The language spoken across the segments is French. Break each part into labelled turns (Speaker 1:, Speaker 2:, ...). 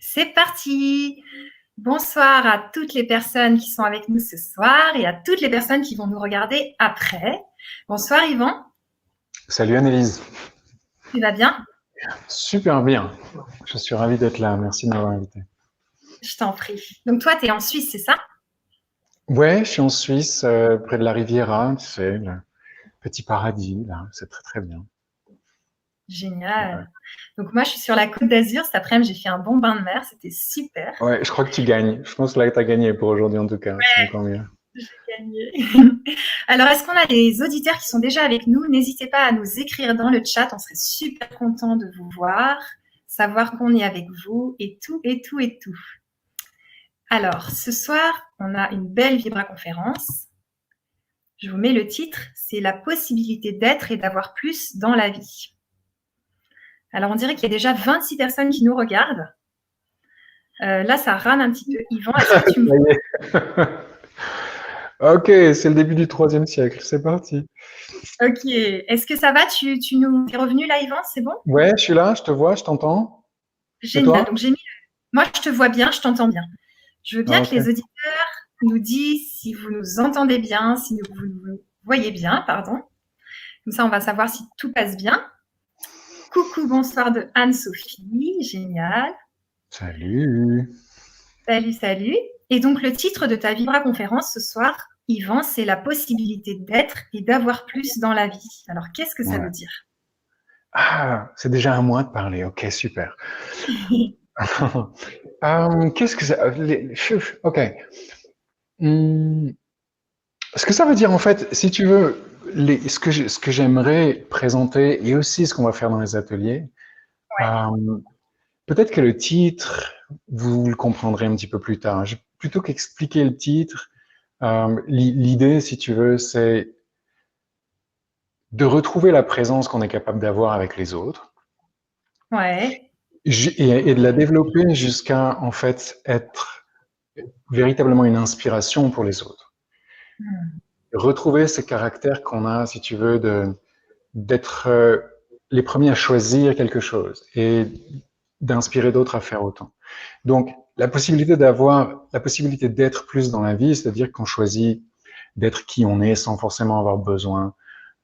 Speaker 1: C'est parti! Bonsoir à toutes les personnes qui sont avec nous ce soir et à toutes les personnes qui vont nous regarder après. Bonsoir Yvan,
Speaker 2: Salut Annelise.
Speaker 1: tu vas bien?
Speaker 2: Super bien. Je suis ravi d'être là. Merci de m'avoir invité.
Speaker 1: Je t'en prie. Donc toi, tu es en Suisse, c'est ça?
Speaker 2: Ouais, je suis en Suisse, près de la Riviera, tu sais, le petit paradis, là. C'est très très bien. Ouais.
Speaker 1: Génial. Donc moi, je suis sur la Côte d'Azur. Cet après-midi, j'ai fait un bon bain de mer. C'était super.
Speaker 2: Ouais, je crois que tu gagnes. Je pense que là, tu as gagné pour aujourd'hui en tout cas. C'est encore mieux.
Speaker 1: J'ai gagné. Alors, est-ce qu'on a des auditeurs qui sont déjà avec nous? N'hésitez pas à nous écrire dans le chat. On serait super content de vous voir, savoir qu'on est avec vous et tout, et tout, et tout. Alors, ce soir, on a une belle vibra-conférence. Je vous mets le titre, c'est la possibilité d'être et d'avoir plus dans la vie. Alors, on dirait qu'il y a déjà 26 personnes qui nous regardent. Là, ça rame un petit peu. Yvan, est-ce que tu me vois?
Speaker 2: Ok, c'est le début du 3e siècle. C'est parti.
Speaker 1: Ok. Est-ce que ça va? Tu nous es revenu là, Yvan? C'est bon?
Speaker 2: Ouais, je suis là, je te vois, je t'entends. Et
Speaker 1: Génial.
Speaker 2: toi?
Speaker 1: Donc, j'ai mis. Moi, je te vois bien, je t'entends bien. Je veux bien
Speaker 2: Ah,
Speaker 1: que
Speaker 2: ok.
Speaker 1: les auditeurs nous disent si vous nous entendez bien, si vous nous voyez bien, pardon. Comme ça, on va savoir si tout passe bien. Coucou, bonsoir de Anne-Sophie. Génial.
Speaker 2: Salut.
Speaker 1: Salut, salut. Et donc, le titre de ta Vibra-conférence ce soir, Yvan, c'est la possibilité d'être et d'avoir plus dans la vie. Alors, qu'est-ce que ça
Speaker 2: Ouais.
Speaker 1: veut dire?
Speaker 2: Ah, c'est déjà à moi de parler. Ok, super. Qu'est-ce que ça... Ok. Hmm, Ce que ça veut dire, en fait, si tu veux, ce que j'aimerais présenter et aussi ce qu'on va faire dans les ateliers, euh, peut-être que le titre, vous le comprendrez un petit peu plus tard. Plutôt qu'expliquer le titre, l'idée, si tu veux, c'est de retrouver la présence qu'on est capable d'avoir avec les autres
Speaker 1: Ouais.
Speaker 2: et de la développer jusqu'à, en fait, être véritablement une inspiration pour les autres. Retrouver ce caractère qu'on a, si tu veux, d'être les premiers à choisir quelque chose et d'inspirer d'autres à faire autant. Donc, la possibilité d'être plus dans la vie, c'est-à-dire qu'on choisit d'être qui on est sans forcément avoir besoin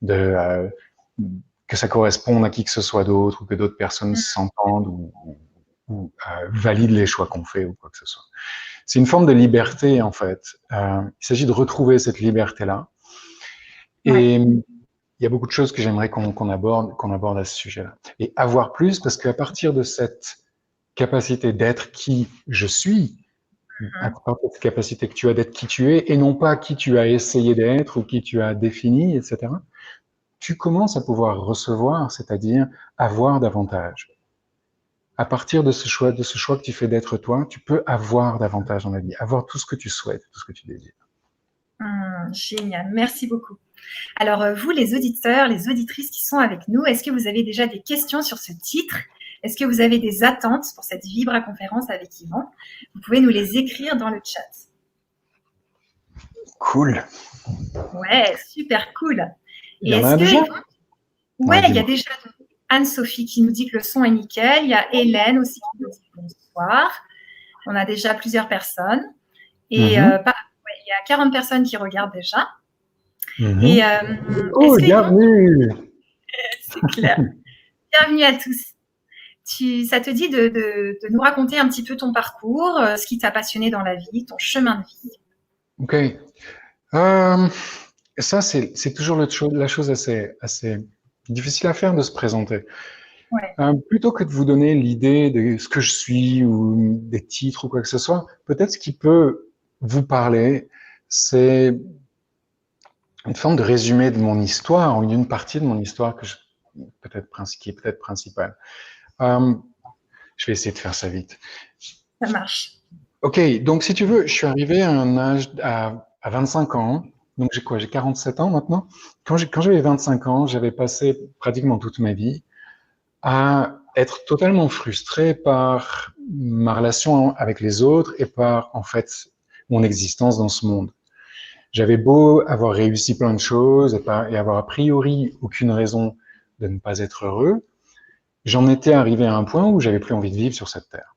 Speaker 2: de que ça corresponde à qui que ce soit d'autre ou que d'autres personnes s'entendent ou valident les choix qu'on fait ou quoi que ce soit. C'est une forme de liberté en fait. Il s'agit de retrouver cette liberté-là.
Speaker 1: Ouais.
Speaker 2: Et il y a beaucoup de choses que j'aimerais qu'on aborde à ce sujet-là. Et avoir plus, parce qu'à partir de cette capacité d'être qui je suis, à partir de cette capacité que tu as d'être qui tu es, et non pas qui tu as essayé d'être ou qui tu as défini, etc., tu commences à pouvoir recevoir, c'est-à-dire avoir davantage. À partir de ce choix que tu fais d'être toi, tu peux avoir davantage dans la vie, avoir tout ce que tu souhaites, tout ce que tu désires.
Speaker 1: Génial. Merci beaucoup. Alors, vous, les auditeurs, les auditrices qui sont avec nous, est-ce que vous avez déjà des questions sur ce titre? Est-ce que vous avez des attentes pour cette Vibra-conférence avec Yvan? Vous pouvez nous les écrire dans le chat.
Speaker 2: Cool.
Speaker 1: Ouais, super cool.
Speaker 2: Il
Speaker 1: Et
Speaker 2: y en
Speaker 1: est-ce
Speaker 2: a
Speaker 1: que,
Speaker 2: déjà?
Speaker 1: Yvan, ouais,
Speaker 2: Ouais,
Speaker 1: il y a
Speaker 2: dis-moi.
Speaker 1: déjà Anne-Sophie qui nous dit que le son est nickel. Il y a Hélène aussi qui nous dit bonsoir. On a déjà plusieurs personnes. Et il y a 40 personnes qui regardent déjà. Et est-ce
Speaker 2: Cool,
Speaker 1: que Yvan,
Speaker 2: bienvenue.
Speaker 1: c'est clair. Bienvenue à tous. Ça te dit de nous raconter un petit peu ton parcours, ce qui t'a passionné dans la vie, ton chemin de vie.
Speaker 2: Ok. Euh, Ça, c'est toujours la chose assez difficile à faire de se présenter.
Speaker 1: Ouais.
Speaker 2: Plutôt que de vous donner l'idée de ce que je suis ou des titres ou quoi que ce soit, peut-être ce qui peut vous parler, c'est une forme de résumé de mon histoire ou d'une partie de mon histoire qui est peut-être principale. Euh, je vais essayer de faire ça vite.
Speaker 1: Ça marche.
Speaker 2: Ok, donc si tu veux, je suis arrivé à un âge à 25 ans. Donc j'ai quoi? J'ai 47 ans maintenant. Quand j'avais 25 ans, j'avais passé pratiquement toute ma vie à être totalement frustré par ma relation avec les autres et par en fait mon existence dans ce monde. J'avais beau avoir réussi plein de choses et avoir a priori aucune raison de ne pas être heureux, j'en étais arrivé à un point où j'avais plus envie de vivre sur cette terre.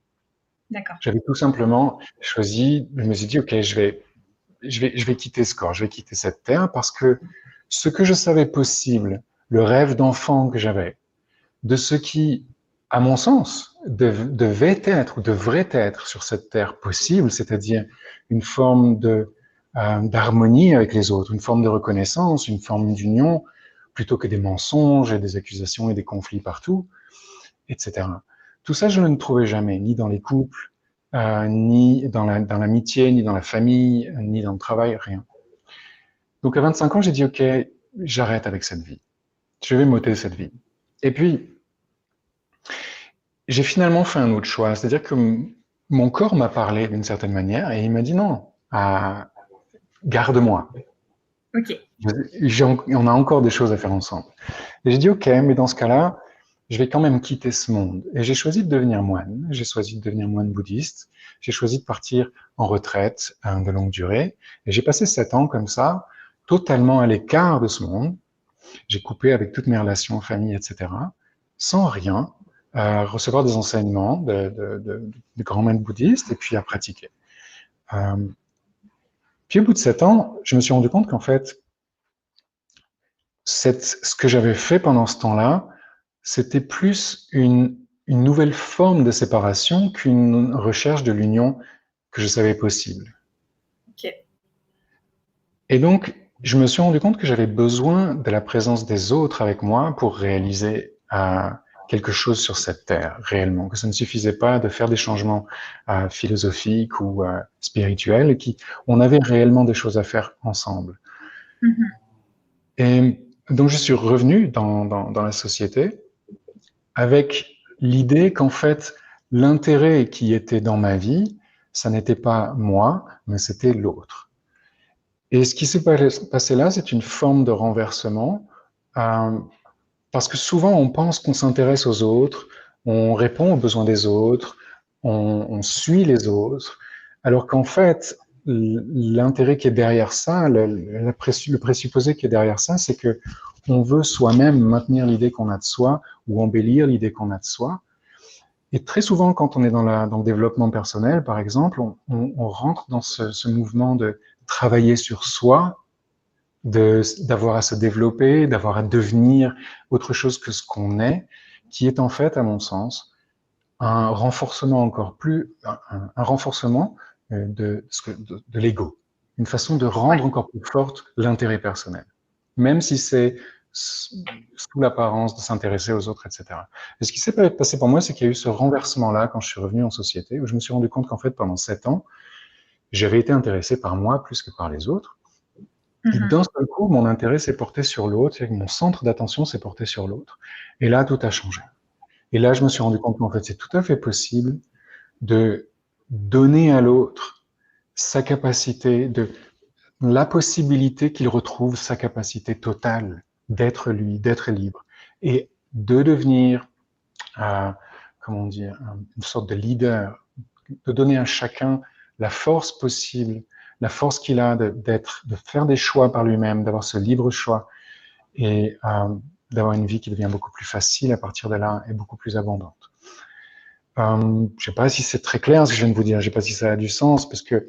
Speaker 1: D'accord.
Speaker 2: J'avais tout simplement choisi, je me suis dit, OK, je vais quitter ce corps, je vais quitter cette terre parce que ce que je savais possible, le rêve d'enfant que j'avais, de ce qui, à mon sens, devait être ou devrait être sur cette terre possible, c'est-à-dire une forme d'harmonie avec les autres, une forme de reconnaissance, une forme d'union, plutôt que des mensonges et des accusations et des conflits partout, etc. Tout ça, je ne le trouvais jamais, ni dans les couples, ni dans l'amitié, ni dans la famille, ni dans le travail, rien. Donc à 25 ans, j'ai dit, OK, j'arrête avec cette vie. Je vais m'ôter cette vie. Et puis, j'ai finalement fait un autre choix, c'est-à-dire que mon corps m'a parlé d'une certaine manière et il m'a dit non, garde-moi.
Speaker 1: Ok.
Speaker 2: On a encore des choses à faire ensemble. Et j'ai dit ok, mais dans ce cas-là, je vais quand même quitter ce monde. Et j'ai choisi de devenir moine. J'ai choisi de devenir moine bouddhiste. J'ai choisi de partir en retraite de longue durée. Et j'ai passé 7 ans comme ça, totalement à l'écart de ce monde. J'ai coupé avec toutes mes relations, famille, etc., sans rien, recevoir des enseignements de grands maîtres bouddhistes et puis à pratiquer. Puis au bout de 7 ans, je me suis rendu compte qu'en fait, ce que j'avais fait pendant ce temps-là, c'était plus une nouvelle forme de séparation qu'une recherche de l'union que je savais possible.
Speaker 1: Ok.
Speaker 2: Et donc, je me suis rendu compte que j'avais besoin de la présence des autres avec moi pour réaliser quelque chose sur cette terre, réellement, que ça ne suffisait pas de faire des changements philosophiques ou spirituels, on avait réellement des choses à faire ensemble.
Speaker 1: Mm-hmm.
Speaker 2: Et donc, je suis revenu dans la société avec l'idée qu'en fait, l'intérêt qui était dans ma vie, ça n'était pas moi, mais c'était l'autre. Et ce qui s'est passé là, c'est une forme de renversement, parce que souvent on pense qu'on s'intéresse aux autres, on répond aux besoins des autres, on suit les autres, alors qu'en fait, l'intérêt qui est derrière ça, le présupposé qui est derrière ça, c'est que on veut soi-même maintenir l'idée qu'on a de soi ou embellir l'idée qu'on a de soi. Et très souvent, quand on est dans le développement personnel, par exemple, on rentre dans ce mouvement de travailler sur soi, d'avoir à se développer, d'avoir à devenir autre chose que ce qu'on est, qui est en fait, à mon sens, un renforcement encore plus, un renforcement de l'ego, une façon de rendre encore plus forte l'intérêt personnel, même si c'est sous l'apparence de s'intéresser aux autres, etc. Et ce qui s'est passé pour moi, c'est qu'il y a eu ce renversement-là quand je suis revenu en société, où je me suis rendu compte qu'en fait, pendant 7 ans, j'avais été intéressé par moi plus que par les autres. Et d'un seul coup, mon intérêt s'est porté sur l'autre, c'est-à-dire que mon centre d'attention s'est porté sur l'autre. Et là, tout a changé. Et là, je me suis rendu compte qu'en fait, c'est tout à fait possible de donner à l'autre sa capacité, la possibilité qu'il retrouve sa capacité totale d'être lui, d'être libre, et de devenir, comment dire, une sorte de leader, de donner à chacun la force possible, la force qu'il a de faire des choix par lui-même, d'avoir ce libre choix, et d'avoir une vie qui devient beaucoup plus facile à partir de là et beaucoup plus abondante. Je ne sais pas si c'est très clair ce que je viens de vous dire, je ne sais pas si ça a du sens, parce que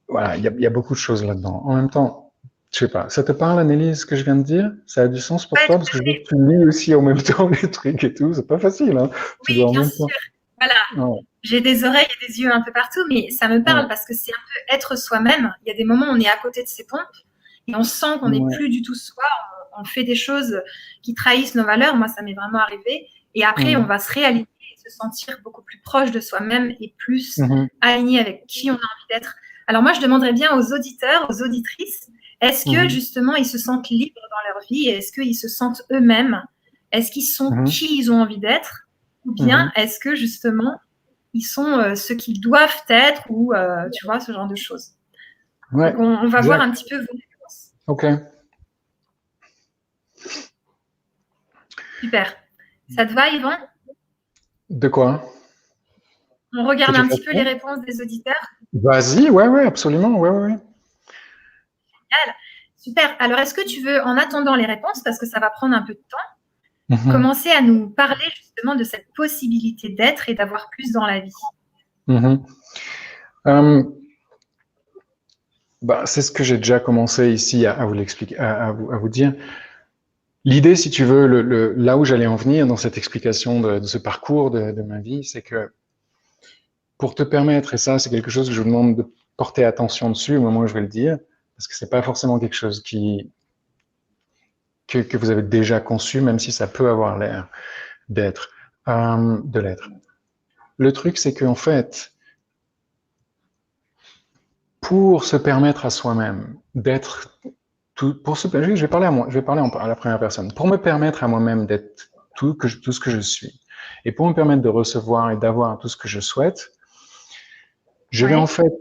Speaker 2: voilà, il y a beaucoup de choses là-dedans. En même temps, je sais pas, ça te parle, Annelise, ce que je viens de dire? Ça a du sens pour toi? Parce que je vois que tu lis aussi en même temps les trucs et tout, c'est pas facile, hein? Tu dois
Speaker 1: Oui,
Speaker 2: en
Speaker 1: bien
Speaker 2: même
Speaker 1: sûr.
Speaker 2: temps.
Speaker 1: Voilà.
Speaker 2: Ouais,
Speaker 1: J'ai des oreilles et des yeux un peu partout, mais ça me
Speaker 2: ouais,
Speaker 1: parle parce que c'est un peu être soi-même. Il y a des moments où on est à côté de ses pompes et on sent qu'on n'est
Speaker 2: ouais.
Speaker 1: plus du tout soi. On fait des choses qui trahissent nos valeurs. Moi, ça m'est vraiment arrivé. Et après, on va se réaligner et se sentir beaucoup plus proche de soi-même et plus aligné avec qui on a envie d'être. Alors moi, je demanderais bien aux auditeurs, aux auditrices, est-ce que justement ils se sentent libres dans leur vie? Est-ce qu'ils se sentent eux-mêmes? Est-ce qu'ils sont qui ils ont envie d'être? Ou bien est-ce que justement ils sont ce qu'ils doivent être ou tu vois, ce genre de choses.
Speaker 2: Ouais,
Speaker 1: Donc on va voir un petit peu vos réponses.
Speaker 2: Ok.
Speaker 1: Super. Ça te va, Yvan?
Speaker 2: De quoi?
Speaker 1: On
Speaker 2: Que
Speaker 1: regarde
Speaker 2: tu
Speaker 1: un
Speaker 2: fasses
Speaker 1: petit peu les
Speaker 2: quoi?
Speaker 1: réponses des auditeurs.
Speaker 2: Vas-y, ouais, absolument, ouais.
Speaker 1: Génial. Super. Alors, est-ce que tu veux, en attendant les réponses, parce que ça va prendre un peu de temps, commencer à nous parler justement de cette possibilité d'être et d'avoir plus dans la vie?
Speaker 2: Mhm. Euh, c'est ce que j'ai déjà commencé ici à vous l'expliquer, à vous dire. L'idée, si tu veux, là où j'allais en venir dans cette explication de ce parcours de ma vie, c'est que pour te permettre, et ça, c'est quelque chose que je vous demande de porter attention dessus au moment où je vais le dire, parce que c'est pas forcément quelque chose que vous avez déjà conçu, même si ça peut avoir l'air d'être, de l'être. Le truc, c'est qu'en fait, pour se permettre à soi-même d'être tout, je vais parler à moi, je vais parler à la première personne. Pour me permettre à moi-même d'être tout ce que je suis, et pour me permettre de recevoir et d'avoir tout ce que je souhaite, je vais en
Speaker 1: Ouais.
Speaker 2: fait,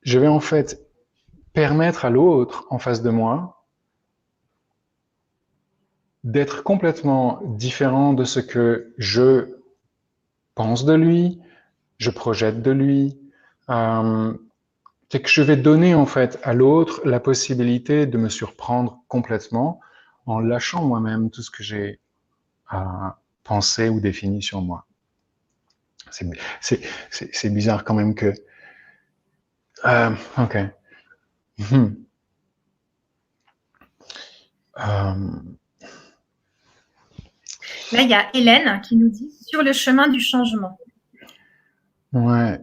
Speaker 2: je vais en fait permettre à l'autre en face de moi d'être complètement différent de ce que je pense de lui, je projette de lui. C'est que je vais donner en fait à l'autre la possibilité de me surprendre complètement en lâchant moi-même tout ce que j'ai pensé ou défini sur moi. C'est bizarre quand même que. Ok. Hmm.
Speaker 1: Là, il y a Hélène qui nous dit sur le chemin du changement.
Speaker 2: Ouais.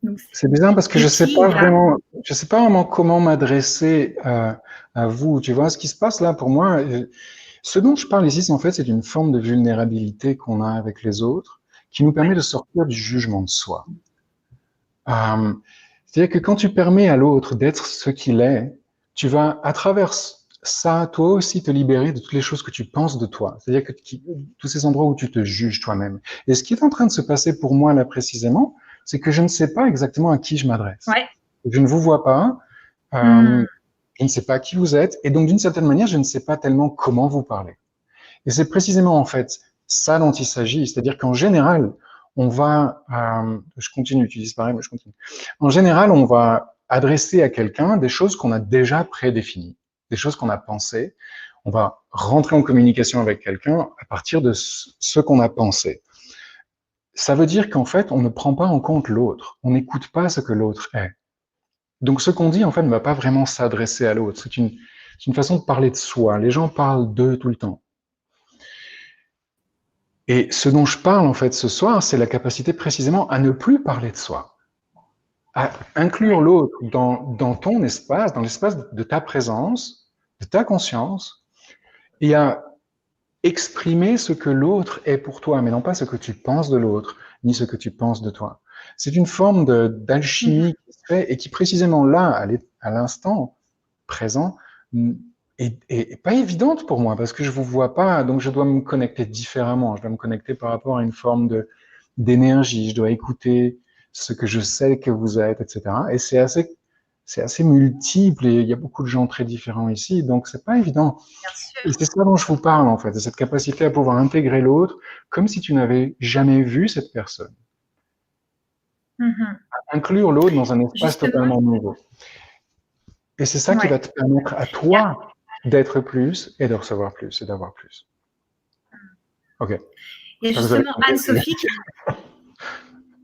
Speaker 1: Donc,
Speaker 2: C'est bizarre parce que
Speaker 1: et puis, il y a...
Speaker 2: je sais pas vraiment comment m'adresser à vous. Tu vois, ce qui se passe là pour moi, ce dont je parle ici, en fait, c'est une forme de vulnérabilité qu'on a avec les autres qui nous permet de sortir du jugement de soi. C'est-à-dire que quand tu permets à l'autre d'être ce qu'il est, tu vas, à travers ça, toi aussi te libérer de toutes les choses que tu penses de toi. C'est-à-dire que tous ces endroits où tu te juges toi-même. Et ce qui est en train de se passer pour moi là précisément, c'est que je ne sais pas exactement à qui je m'adresse.
Speaker 1: Ouais.
Speaker 2: Je ne vous vois pas, je ne sais pas qui vous êtes, et donc d'une certaine manière, je ne sais pas tellement comment vous parler. Et c'est précisément en fait ça dont il s'agit, c'est-à-dire qu'en général, on va, je continue, tu disparais, mais je continue. En général, on va adresser à quelqu'un des choses qu'on a déjà prédéfinies, des choses qu'on a pensées. On va rentrer en communication avec quelqu'un à partir de ce qu'on a pensé. Ça veut dire qu'en fait, on ne prend pas en compte l'autre, on n'écoute pas ce que l'autre est. Donc ce qu'on dit, en fait, ne va pas vraiment s'adresser à l'autre. C'est une façon de parler de soi. Les gens parlent d'eux tout le temps. Et ce dont je parle en fait ce soir, c'est la capacité précisément à ne plus parler de soi, à inclure l'autre dans ton espace, dans l'espace de ta présence, de ta conscience, et à exprimer ce que l'autre est pour toi, mais non pas ce que tu penses de l'autre, ni ce que tu penses de toi. C'est une forme d'alchimie qui se fait et qui précisément là, à l'instant présent, est pas évidente pour moi parce que je vous vois pas, donc je dois me connecter différemment. Je dois me connecter par rapport à une forme d'énergie. Je dois écouter ce que je sais que vous êtes, etc. Et c'est assez multiple et il y a beaucoup de gens très différents ici, donc c'est pas évident.
Speaker 1: Bien
Speaker 2: Et
Speaker 1: sûr.
Speaker 2: c'est ça dont je vous parle en fait, de cette capacité à pouvoir intégrer l'autre comme si tu n'avais jamais vu cette personne. Inclure l'autre dans un espace
Speaker 1: Justement,
Speaker 2: totalement nouveau. Et c'est ça qui va
Speaker 1: ouais.
Speaker 2: te permettre à
Speaker 1: Il y a,
Speaker 2: toi d'être plus et de recevoir plus et d'avoir plus. Ok.
Speaker 1: il y a
Speaker 2: Ça vous avez
Speaker 1: justement
Speaker 2: compris.
Speaker 1: Anne-Sophie qui...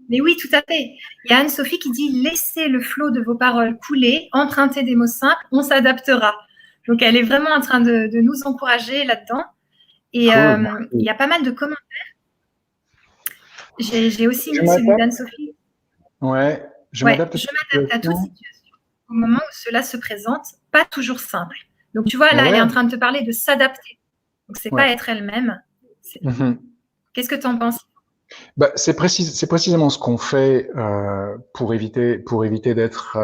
Speaker 1: Mais oui, tout à fait. Il y a Anne-Sophie qui dit laissez le flot de vos paroles couler, empruntez des mots simples, on s'adaptera. Donc elle est vraiment en train de nous encourager là-dedans. Et
Speaker 2: Cool.
Speaker 1: il y a pas mal de commentaires. J'ai aussi
Speaker 2: Je
Speaker 1: mis celui
Speaker 2: m'adapte.
Speaker 1: d'Anne-Sophie.
Speaker 2: Ouais, je
Speaker 1: Ouais,
Speaker 2: m'adapte à
Speaker 1: je
Speaker 2: toute
Speaker 1: m'adapte à toute
Speaker 2: situation.
Speaker 1: situation au moment où cela se présente, pas toujours simple. Donc tu vois,
Speaker 2: Mais
Speaker 1: là, elle est
Speaker 2: ouais,
Speaker 1: en train de te parler de s'adapter. Donc c'est pas
Speaker 2: ouais.
Speaker 1: être elle-même.
Speaker 2: Mhm.
Speaker 1: Qu'est-ce que tu en penses?
Speaker 2: C'est précisément ce qu'on fait pour éviter d'être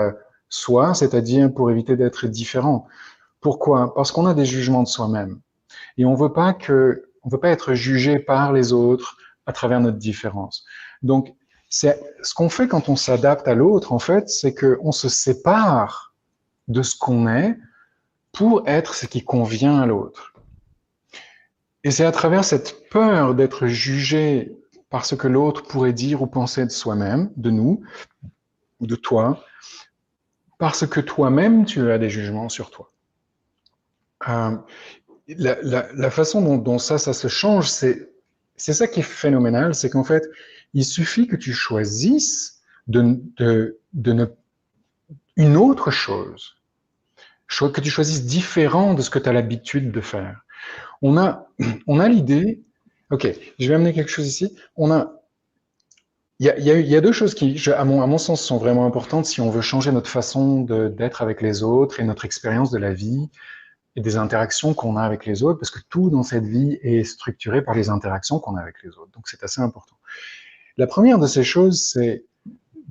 Speaker 2: soi, c'est-à-dire pour éviter d'être différent. Pourquoi? Parce qu'on a des jugements de soi-même et on veut pas être jugé par les autres à travers notre différence. Donc, c'est ce qu'on fait quand on s'adapte à l'autre, en fait, c'est qu'on se sépare de ce qu'on est pour être ce qui convient à l'autre. Et c'est à travers cette peur d'être jugé par ce que l'autre pourrait dire ou penser de soi-même, de nous, ou de toi, parce que toi-même, tu as des jugements sur toi. Euh, la façon dont ça se change, c'est ça qui est phénoménal, c'est qu'en fait, il suffit que tu choisisses une autre chose, que tu choisisses différent de ce que tu as l'habitude de faire. On a l'idée, ok, je vais amener quelque chose ici, il y a deux choses qui, à mon sens, sont vraiment importantes si on veut changer notre façon d'être avec les autres et notre expérience de la vie et des interactions qu'on a avec les autres, parce que tout dans cette vie est structuré par les interactions qu'on a avec les autres. Donc c'est assez important. La première de ces choses, c'est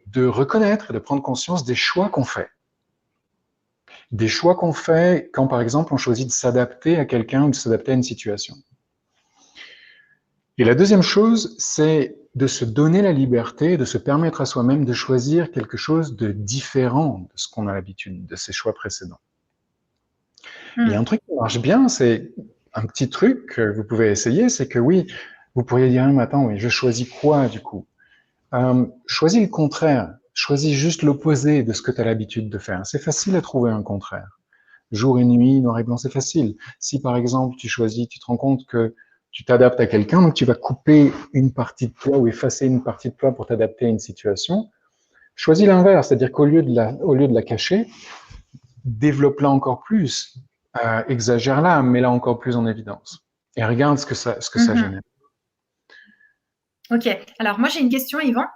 Speaker 2: de reconnaître et de prendre conscience des choix qu'on fait. Des choix qu'on fait quand, par exemple, on choisit de s'adapter à quelqu'un ou de s'adapter à une situation. Et la deuxième chose, c'est de se donner la liberté, de se permettre à soi-même de choisir quelque chose de différent de ce qu'on a l'habitude, de ses choix précédents. Et un truc qui marche bien, c'est un petit truc que vous pouvez essayer, c'est que oui, vous pourriez dire un matin, oui, je choisis quoi du coup? Choisis le contraire, choisis juste l'opposé de ce que tu as l'habitude de faire. C'est facile à trouver un contraire. Jour et nuit, noir et blanc, c'est facile. Si par exemple tu choisis, tu te rends compte que tu t'adaptes à quelqu'un, donc tu vas couper une partie de toi ou effacer une partie de toi pour t'adapter à une situation, choisis l'inverse, c'est-à-dire qu'au lieu de la cacher, développe-la encore plus, exagère-la, mets-la encore plus en évidence. Et regarde ce que ça génère.
Speaker 1: Ok, alors moi j'ai une question, Yvan.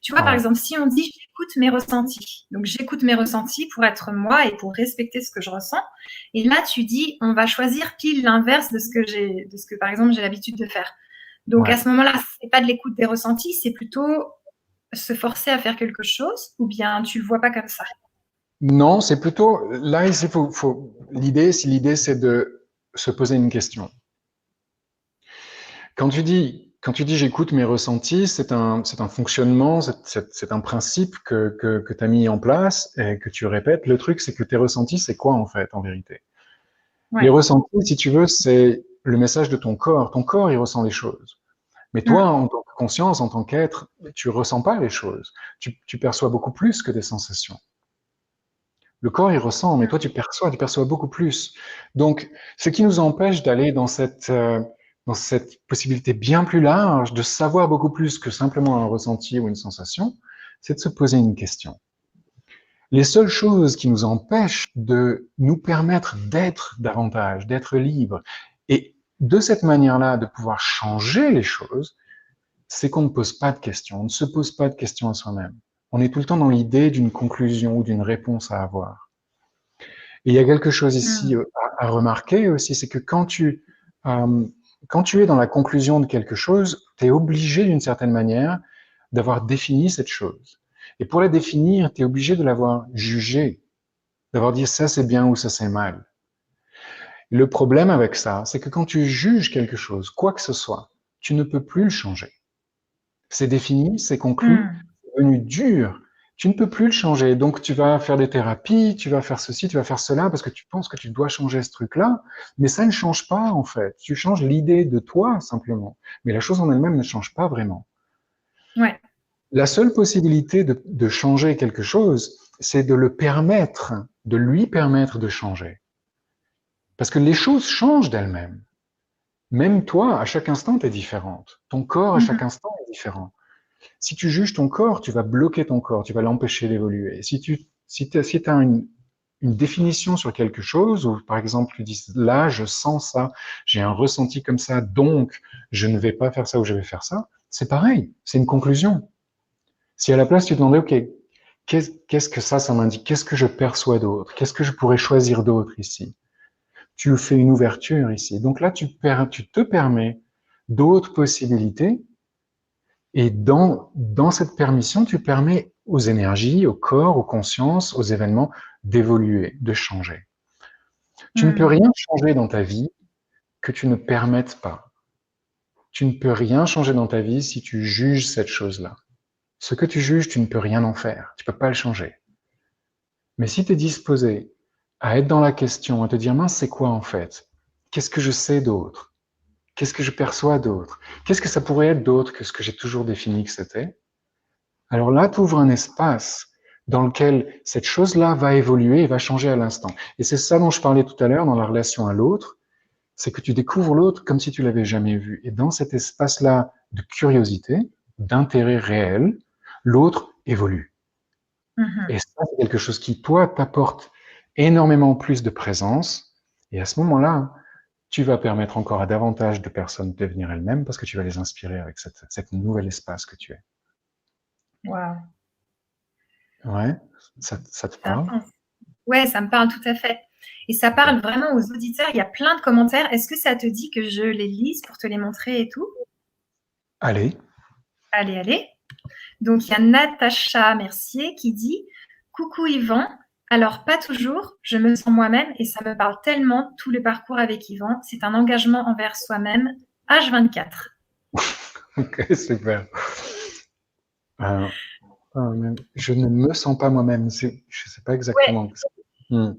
Speaker 1: Tu vois, par exemple, si on dit j'écoute mes ressentis, donc j'écoute mes ressentis pour être moi et pour respecter ce que je ressens. Et là, tu dis on va choisir pile l'inverse de ce que par exemple j'ai l'habitude de faire. Donc à ce moment-là, c'est pas de l'écoute des ressentis, c'est plutôt se forcer à faire quelque chose, ou bien tu le vois pas comme ça?
Speaker 2: Non, c'est plutôt là ici. L'idée, c'est de se poser une question. Quand tu dis j'écoute mes ressentis, c'est un fonctionnement, c'est un principe que tu as mis en place et que tu répètes. Le truc, c'est que tes ressentis, c'est quoi en fait, en vérité? Les ressentis, si tu veux, c'est le message de ton corps. Ton corps, il ressent les choses. Mais toi, en tant que conscience, en tant qu'être, tu ressens pas les choses. Tu perçois beaucoup plus que des sensations. Le corps, il ressent, mais toi, tu perçois beaucoup plus. Donc, ce qui nous empêche d'aller dans cette possibilité bien plus large, de savoir beaucoup plus que simplement un ressenti ou une sensation, c'est de se poser une question. Les seules choses qui nous empêchent de nous permettre d'être davantage, d'être libre, et de cette manière-là, de pouvoir changer les choses, c'est qu'on ne pose pas de questions, on ne se pose pas de questions à soi-même. On est tout le temps dans l'idée d'une conclusion ou d'une réponse à avoir. Et il y a quelque chose ici à remarquer aussi, c'est que quand tu es dans la conclusion de quelque chose, tu es obligé d'une certaine manière d'avoir défini cette chose. Et pour la définir, tu es obligé de l'avoir jugée, d'avoir dit ça c'est bien ou ça c'est mal. Le problème avec ça, c'est que quand tu juges quelque chose, quoi que ce soit, tu ne peux plus le changer. C'est défini, c'est conclu, c'est devenu dur. Tu ne peux plus le changer. Donc, tu vas faire des thérapies, tu vas faire ceci, tu vas faire cela, parce que tu penses que tu dois changer ce truc-là. Mais ça ne change pas, en fait. Tu changes l'idée de toi, simplement. Mais la chose en elle-même ne change pas vraiment.
Speaker 1: Ouais.
Speaker 2: La seule possibilité de changer quelque chose, c'est de le permettre, de lui permettre de changer. Parce que les choses changent d'elles-mêmes. Même toi, à chaque instant, tu es différente. Ton corps, à chaque instant, est différent. Si tu juges ton corps, tu vas bloquer ton corps, tu vas l'empêcher d'évoluer. Si tu as une définition sur quelque chose, ou par exemple tu dis là je sens ça, j'ai un ressenti comme ça, donc je ne vais pas faire ça ou je vais faire ça, c'est pareil, c'est une conclusion. Si à la place tu te demandais ok, qu'est-ce que ça m'indique, qu'est-ce que je perçois d'autre, qu'est-ce que je pourrais choisir d'autre ici, tu fais une ouverture ici. Donc là tu te permets d'autres possibilités. Et dans cette permission, tu permets aux énergies, au corps, aux consciences, aux événements d'évoluer, de changer. Tu ne peux rien changer dans ta vie que tu ne permettes pas. Tu ne peux rien changer dans ta vie si tu juges cette chose-là. Ce que tu juges, tu ne peux rien en faire. Tu ne peux pas le changer. Mais si tu es disposé à être dans la question, à te dire, mince, c'est quoi en fait? Qu'est-ce que je sais d'autre? Qu'est-ce que je perçois d'autre? Qu'est-ce que ça pourrait être d'autre que ce que j'ai toujours défini que c'était? Alors là, tu ouvres un espace dans lequel cette chose-là va évoluer et va changer à l'instant. Et c'est ça dont je parlais tout à l'heure dans la relation à l'autre, c'est que tu découvres l'autre comme si tu l'avais jamais vu. Et dans cet espace-là de curiosité, d'intérêt réel, l'autre évolue.
Speaker 1: Mhm.
Speaker 2: Et ça, c'est quelque chose qui, toi, t'apporte énormément plus de présence. Et à ce moment-là, tu vas permettre encore à davantage de personnes de devenir elles-mêmes parce que tu vas les inspirer avec cette nouvel espace que tu es.
Speaker 1: Waouh,
Speaker 2: Ouais, ça te
Speaker 1: c'est
Speaker 2: parle?
Speaker 1: intense. Ouais, ça me parle tout à fait. Et ça
Speaker 2: Ok.
Speaker 1: parle vraiment aux auditeurs. Il y a plein de commentaires. Est-ce que ça te dit que je les lise pour te les montrer et tout?
Speaker 2: Allez.
Speaker 1: Allez, allez. Donc, il y a Natacha Mercier qui dit coucou Yvan. Alors, pas toujours, je me sens moi-même et ça me parle tellement tout le parcours avec Yvan. C'est un engagement envers soi-même, H24.
Speaker 2: Ok, super. Euh, je ne me sens pas moi-même. Je ne sais pas
Speaker 1: Ouais,
Speaker 2: exactement. Hmm.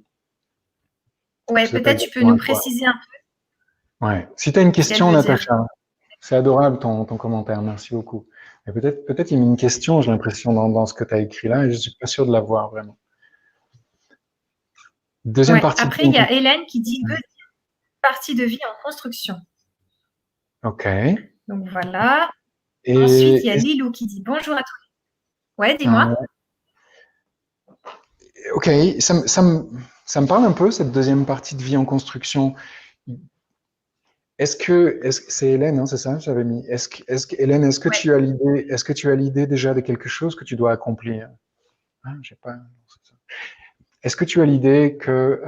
Speaker 1: ouais,
Speaker 2: Je sais pas
Speaker 1: peut-être tu peux
Speaker 2: exactement
Speaker 1: nous
Speaker 2: à quoi.
Speaker 1: préciser un peu
Speaker 2: Ouais. Si tu as une
Speaker 1: ce qu'elle
Speaker 2: question,
Speaker 1: veut dire.
Speaker 2: Natacha, c'est adorable ton commentaire. Merci beaucoup. Et peut-être il y a une question, j'ai l'impression, dans ce que tu as écrit là, et je suis pas sûr de la voir vraiment. Deuxième
Speaker 1: Ouais.
Speaker 2: partie de
Speaker 1: Après, il y a Hélène qui dit deuxième partie de vie en construction.
Speaker 2: Ok.
Speaker 1: Donc voilà. Ensuite, il y
Speaker 2: Et
Speaker 1: a Lilou qui dit bonjour à tous. Ouais, dis-moi.
Speaker 2: euh, ok, ça me parle un peu cette deuxième partie de vie en construction. Est-ce que c'est Hélène, hein, c'est ça? J'avais mis. Hélène,
Speaker 1: Ouais.
Speaker 2: est-ce que tu as l'idée déjà de quelque chose que tu dois accomplir? Ah, j'ai pas. C'est ça. Est-ce que tu as l'idée que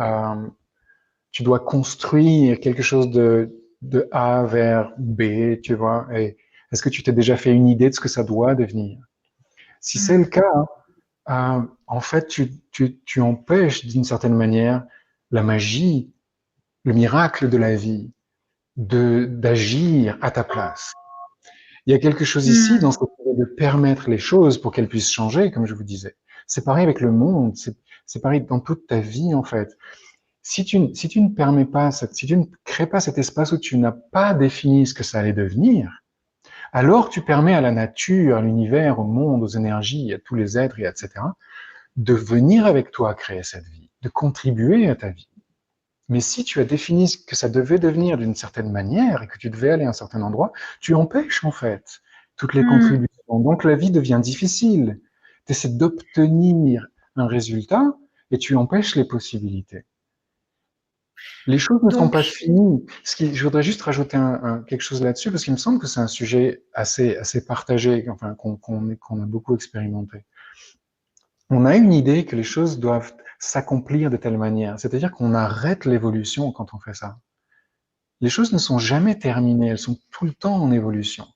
Speaker 2: tu dois construire quelque chose de A vers B, tu vois? Et est-ce que tu t'es déjà fait une idée de ce que ça doit devenir? Si c'est le
Speaker 1: Hmm.
Speaker 2: cas, en fait, tu empêches d'une certaine manière la magie, le miracle de la vie, d'agir à ta place. Il y a quelque chose ici dans
Speaker 1: Hmm.
Speaker 2: cette idée de permettre les choses pour qu'elles puissent changer, comme je vous disais. C'est pareil avec le monde, c'est pareil dans toute ta vie, en fait. Si tu ne permets pas, si tu ne crées pas cet espace où tu n'as pas défini ce que ça allait devenir, alors tu permets à la nature, à l'univers, au monde, aux énergies, à tous les êtres, et etc., de venir avec toi créer cette vie, de contribuer à ta vie. Mais si tu as défini que ça devait devenir d'une certaine manière et que tu devais aller à un certain endroit, tu empêches en fait toutes les
Speaker 1: Hmm.
Speaker 2: contributions. Donc la vie devient difficile. Tu essaies d'obtenir un résultat et tu empêches les possibilités. Les choses ne sont pas
Speaker 1: Donc,
Speaker 2: finies. Je voudrais juste rajouter quelque chose là-dessus parce qu'il me semble que c'est un sujet assez partagé, enfin qu'on a beaucoup expérimenté. On a une idée que les choses doivent s'accomplir de telle manière, c'est-à-dire qu'on arrête l'évolution quand on fait ça. Les choses ne sont jamais terminées, elles sont tout le temps en évolution.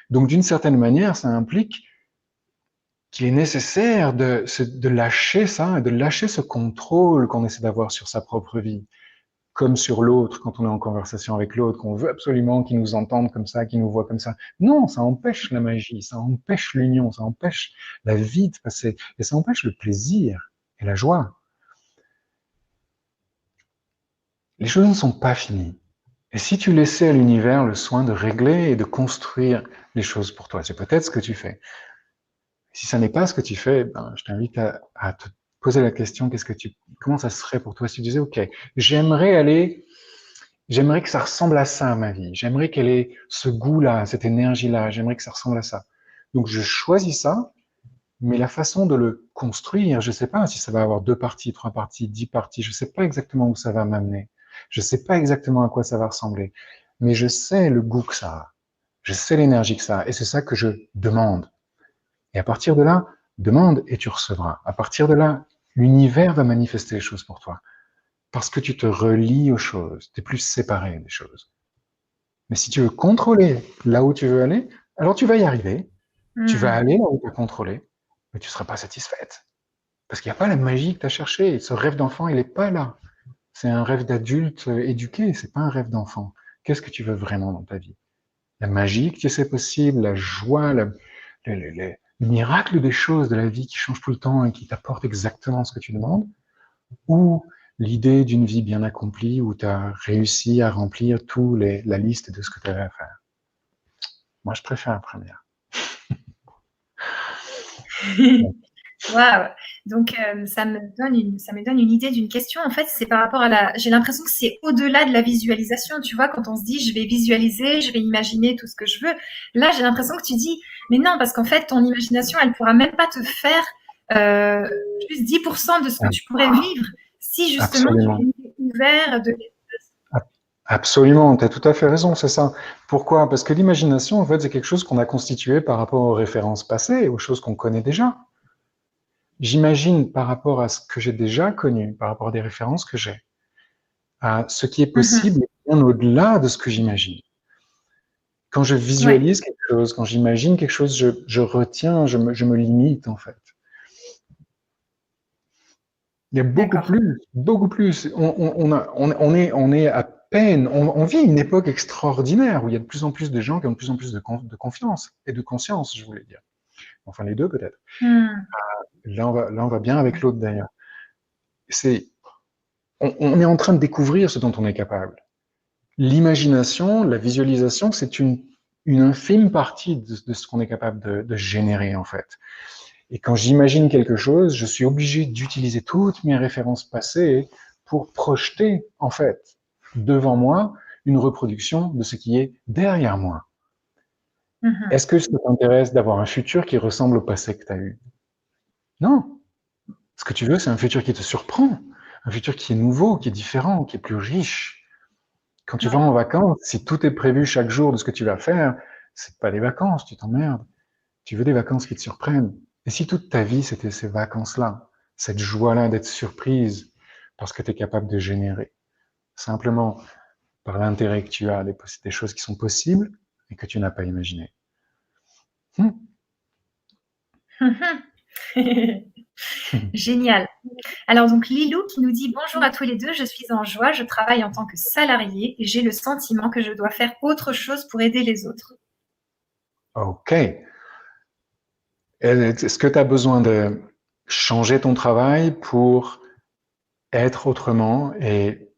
Speaker 2: Donc d'une certaine manière, ça implique qu'il est nécessaire de lâcher ça, de lâcher ce contrôle qu'on essaie d'avoir sur sa propre vie, comme sur l'autre, quand on est en conversation avec l'autre, qu'on veut absolument qu'il nous entende comme ça, qu'il nous voit comme ça. Non, ça empêche la magie, ça empêche l'union, ça empêche la vie de passer, et ça empêche le plaisir et la joie. Les choses ne sont pas finies. Et si tu laissais à l'univers le soin de régler et de construire les choses pour toi, c'est peut-être ce que tu fais. Si ça n'est pas ce que tu fais, ben, je t'invite à te poser la question, comment ça serait pour toi si tu disais, OK, j'aimerais aller, j'aimerais que ça ressemble à ça, ma vie. J'aimerais qu'elle ait ce goût-là, cette énergie-là. J'aimerais que ça ressemble à ça. Donc, je choisis ça, mais la façon de le construire, je ne sais pas si ça va avoir 2 parties, 3 parties, 10 parties. Je ne sais pas exactement où ça va m'amener. Je ne sais pas exactement à quoi ça va ressembler. Mais je sais le goût que ça a. Je sais l'énergie que ça a. Et c'est ça que je demande. Et à partir de là, demande et tu recevras. À partir de là, l'univers va manifester les choses pour toi. Parce que tu te relis aux choses. Tu es plus séparé des choses. Mais si tu veux contrôler là où tu veux aller, alors tu vas y arriver. Tu vas
Speaker 1: hmm.
Speaker 2: aller là où tu as contrôlé, mais tu ne seras pas satisfaite. Parce qu'il n'y a pas la magie que tu as cherché. Ce rêve d'enfant, il n'est pas là. C'est un rêve d'adulte éduqué, c'est pas un rêve d'enfant. Qu'est-ce que tu veux vraiment dans ta vie? La magie que c'est possible, la joie, le miracle des choses de la vie qui change tout le temps et qui t'apporte exactement ce que tu demandes, ou l'idée d'une vie bien accomplie où tu as réussi à remplir la liste de ce que tu avais à faire. Moi, je préfère la première.
Speaker 1: Waouh! Donc, ça me donne une idée d'une question. En fait, c'est par rapport à la j'ai l'impression que c'est au-delà de la visualisation, tu vois? Quand on se dit: «Je vais visualiser, je vais imaginer tout ce que je veux». Là, j'ai l'impression que tu dis: Mais non, parce qu'en fait, ton imagination, elle pourra même pas te faire euh, juste 10% de ce que tu pourrais vivre si justement tu
Speaker 2: Absolument.
Speaker 1: étais ouvert de...
Speaker 2: Absolument, tu as tout à fait raison, c'est ça. Pourquoi? Parce que l'imagination, en fait, c'est quelque chose qu'on a constitué par rapport aux références passées, aux choses qu'on connaît déjà. J'imagine par rapport à ce que j'ai déjà connu, par rapport à des références que j'ai, à ce qui est
Speaker 1: Mhm.
Speaker 2: possible bien au-delà de ce que j'imagine. Quand je
Speaker 1: Ouais,
Speaker 2: visualise quelque chose, quand j'imagine quelque chose, je retiens, je me limite, en fait. Il y a beaucoup
Speaker 1: d'accord.
Speaker 2: plus, beaucoup plus. On est à peine, on vit une époque extraordinaire où il y a de plus en plus de gens qui ont de plus en plus de confiance et de conscience, je voulais dire. Enfin, les deux peut-être.
Speaker 1: Hmm.
Speaker 2: Là, on va bien avec l'autre d'ailleurs. C'est, on est en train de découvrir ce dont on est capable. L'imagination, la visualisation, c'est une infime partie de ce qu'on est capable de générer en fait. Et quand j'imagine quelque chose, je suis obligé d'utiliser toutes mes références passées pour projeter, en fait, devant moi, une reproduction de ce qui est derrière moi.
Speaker 1: Mhm.
Speaker 2: Est-ce que ça t'intéresse d'avoir un futur qui ressemble au passé que tu as eu? Non. Ce que tu veux, c'est un futur qui te surprend, un futur qui est nouveau, qui est différent, qui est plus riche. Quand tu vas
Speaker 1: Ouais.
Speaker 2: en vacances, si tout est prévu chaque jour de ce que tu vas faire, c'est pas des vacances, tu t'emmerdes. Tu veux des vacances qui te surprennent. Et si toute ta vie, c'était ces vacances-là, cette joie-là d'être surprise parce que tu es capable de générer, simplement par l'intérêt que tu as, des choses qui sont possibles et que tu n'as pas imaginées.
Speaker 1: Génial. Alors donc Lilou qui nous dit bonjour à tous les deux, je suis en joie, je travaille en tant que salarié et j'ai le sentiment que je dois faire autre chose pour aider les autres.
Speaker 2: OK. Est-ce que tu as besoin de changer ton travail pour être autrement et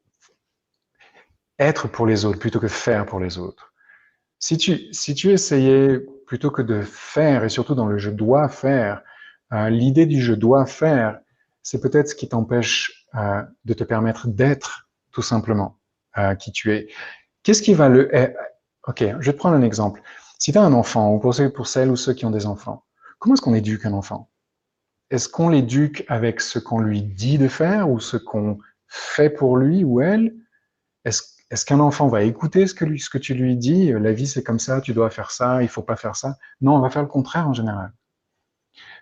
Speaker 2: être pour les autres plutôt que faire pour les autres? Si tu essayais plutôt que de faire, et surtout dans le je dois faire, l'idée du je dois faire, c'est peut-être ce qui t'empêche de te permettre d'être tout simplement qui tu es. Qu'est-ce qui va ok, je vais te prendre un exemple. Si tu as un enfant, ou pour celles ou ceux qui ont des enfants, comment est-ce qu'on éduque un enfant? Est-ce qu'on l'éduque avec ce qu'on lui dit de faire ou ce qu'on fait pour lui ou elle? Est-ce qu'un enfant va écouter ce que tu lui dis? La vie, c'est comme ça, tu dois faire ça, il faut pas faire ça. Non, on va faire le contraire en général.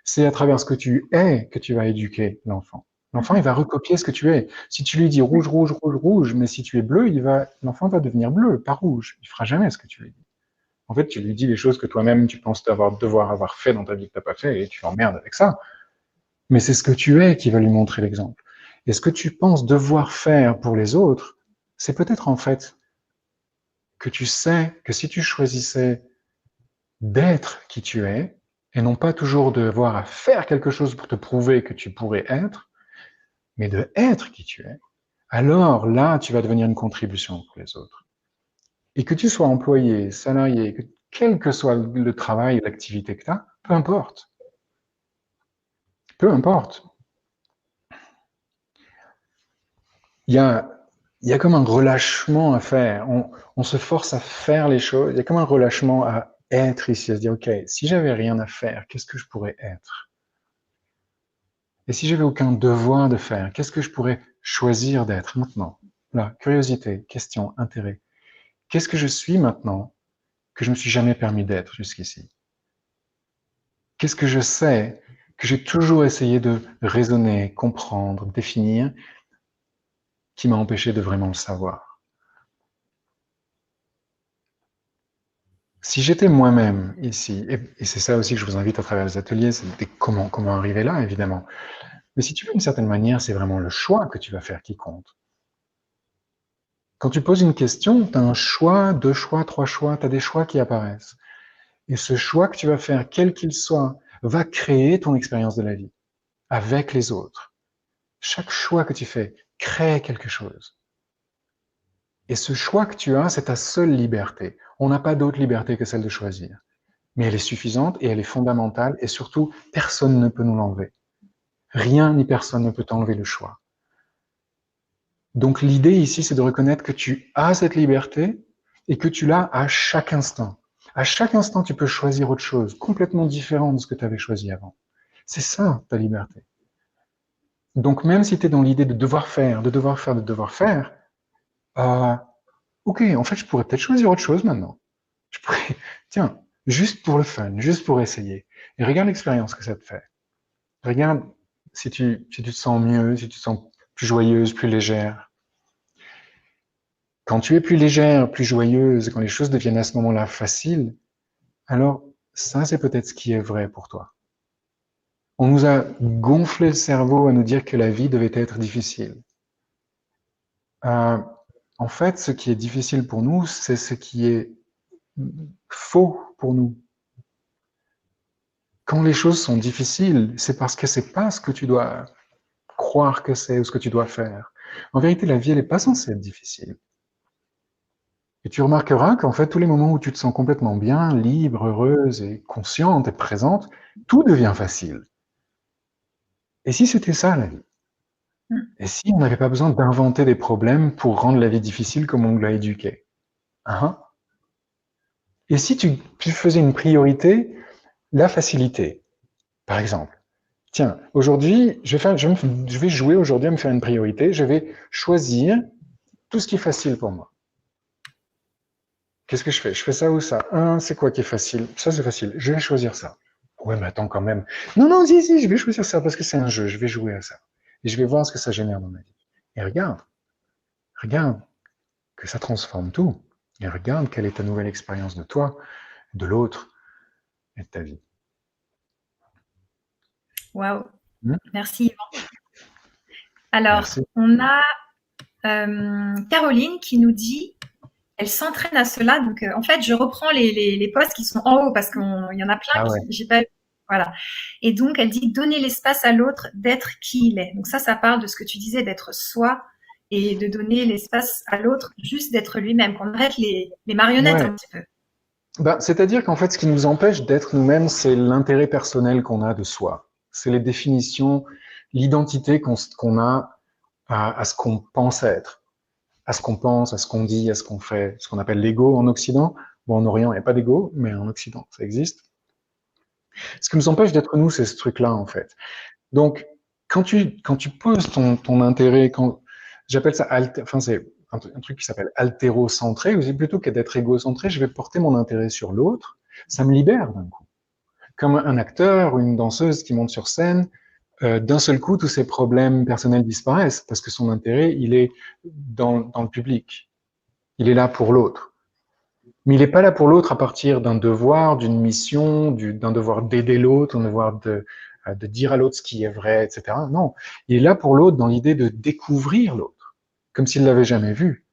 Speaker 2: C'est à travers ce que tu es que tu vas éduquer l'enfant. L'enfant, il
Speaker 1: Mhm.
Speaker 2: va recopier ce que tu es. Si tu lui dis rouge, rouge, rouge, rouge, mais si tu es bleu, l'enfant va devenir bleu, pas rouge. Il fera jamais ce que tu lui dis. En fait, tu lui dis les choses que toi-même tu penses devoir avoir fait dans ta vie que t'as pas fait et tu l'emmerdes avec ça. Mais c'est ce que tu es qui va lui montrer l'exemple. Et ce que tu penses devoir faire pour les autres, c'est peut-être en fait que tu sais que si tu choisissais d'être qui tu es, et non pas toujours devoir à faire quelque chose pour te prouver que tu pourrais être, mais de être qui tu es, alors là, tu vas devenir une contribution pour les autres. Et que tu sois employé, salarié, quel que soit le travail, l'activité que tu as, peu importe. Peu importe. Il y a, il y a comme un relâchement à faire. On se force à faire les choses. Il y a comme un relâchement à être ici, à se dire, OK, si j'avais rien à faire, qu'est-ce que je pourrais être? Et si j'avais aucun devoir de faire, qu'est-ce que je pourrais choisir d'être maintenant? Là, curiosité, question, intérêt. Qu'est-ce que je suis maintenant que je ne me suis jamais permis d'être jusqu'ici? Qu'est-ce que je sais que j'ai toujours essayé de raisonner, comprendre, définir, qui m'a empêché de vraiment le savoir? Si j'étais moi-même ici, et c'est ça aussi que je vous invite à travers les ateliers, c'est comment arriver là, évidemment. Mais si tu veux, d'une certaine manière, c'est vraiment le choix que tu vas faire qui compte. Quand tu poses une question, tu as un choix, deux choix, trois choix, tu as des choix qui apparaissent. Et ce choix que tu vas faire, quel qu'il soit, va créer ton expérience de la vie avec les autres. Chaque choix que tu fais crée quelque chose. Et ce choix que tu as, c'est ta seule liberté. On n'a pas d'autre liberté que celle de choisir. Mais elle est suffisante et elle est fondamentale et surtout, personne ne peut nous l'enlever. Rien ni personne ne peut t'enlever le choix. Donc l'idée ici, c'est de reconnaître que tu as cette liberté et que tu l'as à chaque instant. À chaque instant, tu peux choisir autre chose, complètement différent de ce que tu avais choisi avant. C'est ça, ta liberté. Donc, même si tu es dans l'idée de devoir faire, de devoir faire, de devoir faire, euh, ok, en fait, je pourrais peut-être choisir autre chose maintenant. Je pourrais, tiens, juste pour le fun, juste pour essayer. Et regarde l'expérience que ça te fait. Regarde si tu te sens mieux, si tu te sens plus joyeuse, plus légère. Quand tu es plus légère, plus joyeuse, quand les choses deviennent à ce moment-là faciles, alors ça, c'est peut-être ce qui est vrai pour toi. On nous a gonflé le cerveau à nous dire que la vie devait être difficile. Euh, en fait, ce qui est difficile pour nous, c'est ce qui est faux pour nous. Quand les choses sont difficiles, c'est parce que c'est pas ce que tu dois croire que c'est ou ce que tu dois faire. En vérité, la vie, elle n'est pas censée être difficile. Et tu remarqueras qu'en fait, tous les moments où tu te sens complètement bien, libre, heureuse et consciente et présente, tout devient facile. Et si c'était ça, la vie? Et si on n'avait pas besoin d'inventer des problèmes pour rendre la vie difficile comme on l'a éduqué? Hein? Et si tu faisais une priorité, la facilité, par exemple. Tiens, aujourd'hui, je vais jouer aujourd'hui à me faire une priorité. Je vais choisir tout ce qui est facile pour moi. Qu'est-ce que je fais? Je fais ça ou ça? C'est quoi qui est facile? Ça, c'est facile. Je vais choisir ça. Ouais, mais attends quand même. Non, non, si, je vais choisir ça parce que c'est un jeu. Je vais jouer à ça. Et je vais voir ce que ça génère dans ma vie. Et regarde que ça transforme tout. Et regarde quelle est ta nouvelle expérience de toi, de l'autre et de ta vie.
Speaker 1: Waouh,
Speaker 2: Hmm.
Speaker 1: merci Yvan. Alors,
Speaker 2: Merci.
Speaker 1: on a Caroline qui nous dit, elle s'entraîne à cela. Donc, en fait, je reprends les posts qui sont en haut parce qu'il y en a plein
Speaker 2: Ah ouais.
Speaker 1: qui j'ai pas. Voilà. Et donc, elle dit donner l'espace à l'autre d'être qui il est. Donc ça parle de ce que tu disais, d'être soi et de donner l'espace à l'autre juste d'être lui-même, qu'on arrête les marionnettes
Speaker 2: Ouais.
Speaker 1: un petit peu.
Speaker 2: Ben, c'est-à-dire qu'en fait, ce qui nous empêche d'être nous-mêmes, c'est l'intérêt personnel qu'on a de soi. C'est les définitions, l'identité qu'on a à ce qu'on pense être, à ce qu'on pense, à ce qu'on dit, à ce qu'on fait, ce qu'on appelle l'ego en Occident. Bon, en Orient, il n'y a pas d'ego, mais en Occident, ça existe. Ce qui nous empêche d'être nous, c'est ce truc-là, en fait. Donc, quand tu poses ton intérêt, j'appelle ça, enfin, c'est un truc qui s'appelle altérocentré, ou c'est plutôt que d'être égocentré, je vais porter mon intérêt sur l'autre, ça me libère d'un coup. Comme un acteur ou une danseuse qui monte sur scène, d'un seul coup, tous ses problèmes personnels disparaissent parce que son intérêt, il est dans le public. Il est là pour l'autre. Mais il n'est pas là pour l'autre à partir d'un devoir, d'une mission, d'un devoir d'aider l'autre, d'un devoir de dire à l'autre ce qui est vrai, etc. Non, il est là pour l'autre dans l'idée de découvrir l'autre, comme s'il l'avait jamais vu.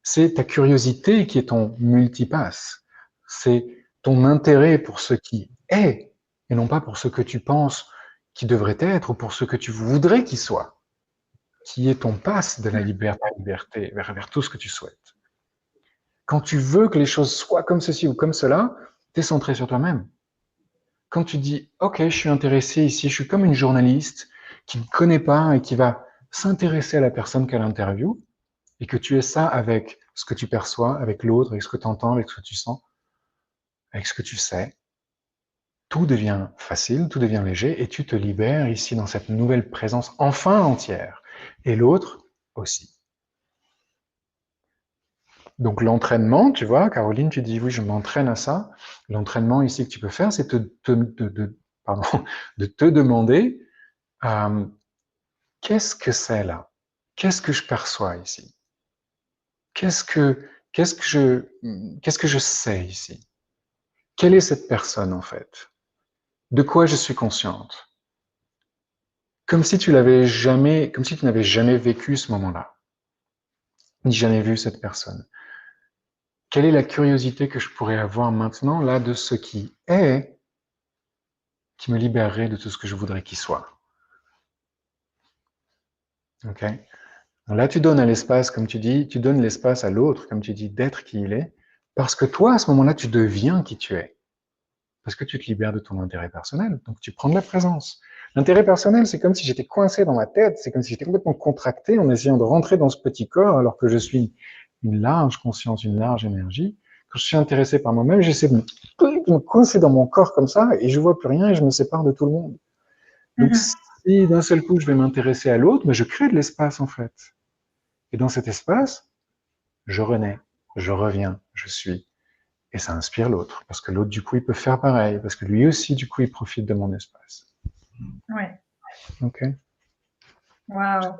Speaker 2: C'est ta curiosité qui est ton multipasse. C'est ton intérêt pour ce qui est, et non pas pour ce que tu penses qui devrait être ou pour ce que tu voudrais qu'il soit, qui est ton passe de la liberté vers tout ce que tu souhaites. Quand tu veux que les choses soient comme ceci ou comme cela, tu es centré sur toi-même. Quand tu dis, OK, je suis intéressé ici, je suis comme une journaliste qui ne connaît pas et qui va s'intéresser à la personne qu'elle interviewe, et que tu es ça avec ce que tu perçois, avec l'autre, avec ce que tu entends, avec ce que tu sens, avec ce que tu sais, tout devient facile, tout devient léger, et tu te libères ici dans cette nouvelle présence enfin entière. Et l'autre aussi. Donc l'entraînement, tu vois, Caroline, tu dis oui, je m'entraîne à ça. L'entraînement ici que tu peux faire, c'est pardon, de te demander euh, qu'est-ce que c'est là? Qu'est-ce que je perçois ici? Qu'est-ce que, qu'est-ce que je sais ici? Quelle est cette personne en fait? De quoi je suis consciente? Comme si comme si tu n'avais jamais vécu ce moment-là, ni jamais vu cette personne. Quelle est la curiosité que je pourrais avoir maintenant là de ce qui est, qui me libérerait de tout ce que je voudrais qu'il soit? Ok? Là, tu donnes à l'espace, comme tu dis, tu donnes l'espace à l'autre, comme tu dis, d'être qui il est, parce que toi, à ce moment-là, tu deviens qui tu es. Parce que tu te libères de ton intérêt personnel. Donc, tu prends de la présence. L'intérêt personnel, c'est comme si j'étais coincé dans ma tête, c'est comme si j'étais complètement contracté en essayant de rentrer dans ce petit corps, alors que je suis une large conscience, une large énergie. Quand je suis intéressé par moi-même, j'essaie de me coincer dans mon corps comme ça et je vois plus rien et je me sépare de tout le monde. Donc, si d'un seul coup je vais m'intéresser à l'autre, mais je crée de l'espace en fait. Et dans cet espace, je renais, je reviens, je suis. Et ça inspire l'autre, parce que l'autre, du coup, il peut faire pareil, parce que lui aussi, du coup, il profite de mon espace.
Speaker 1: Ouais.
Speaker 2: Ok.
Speaker 1: Waouh.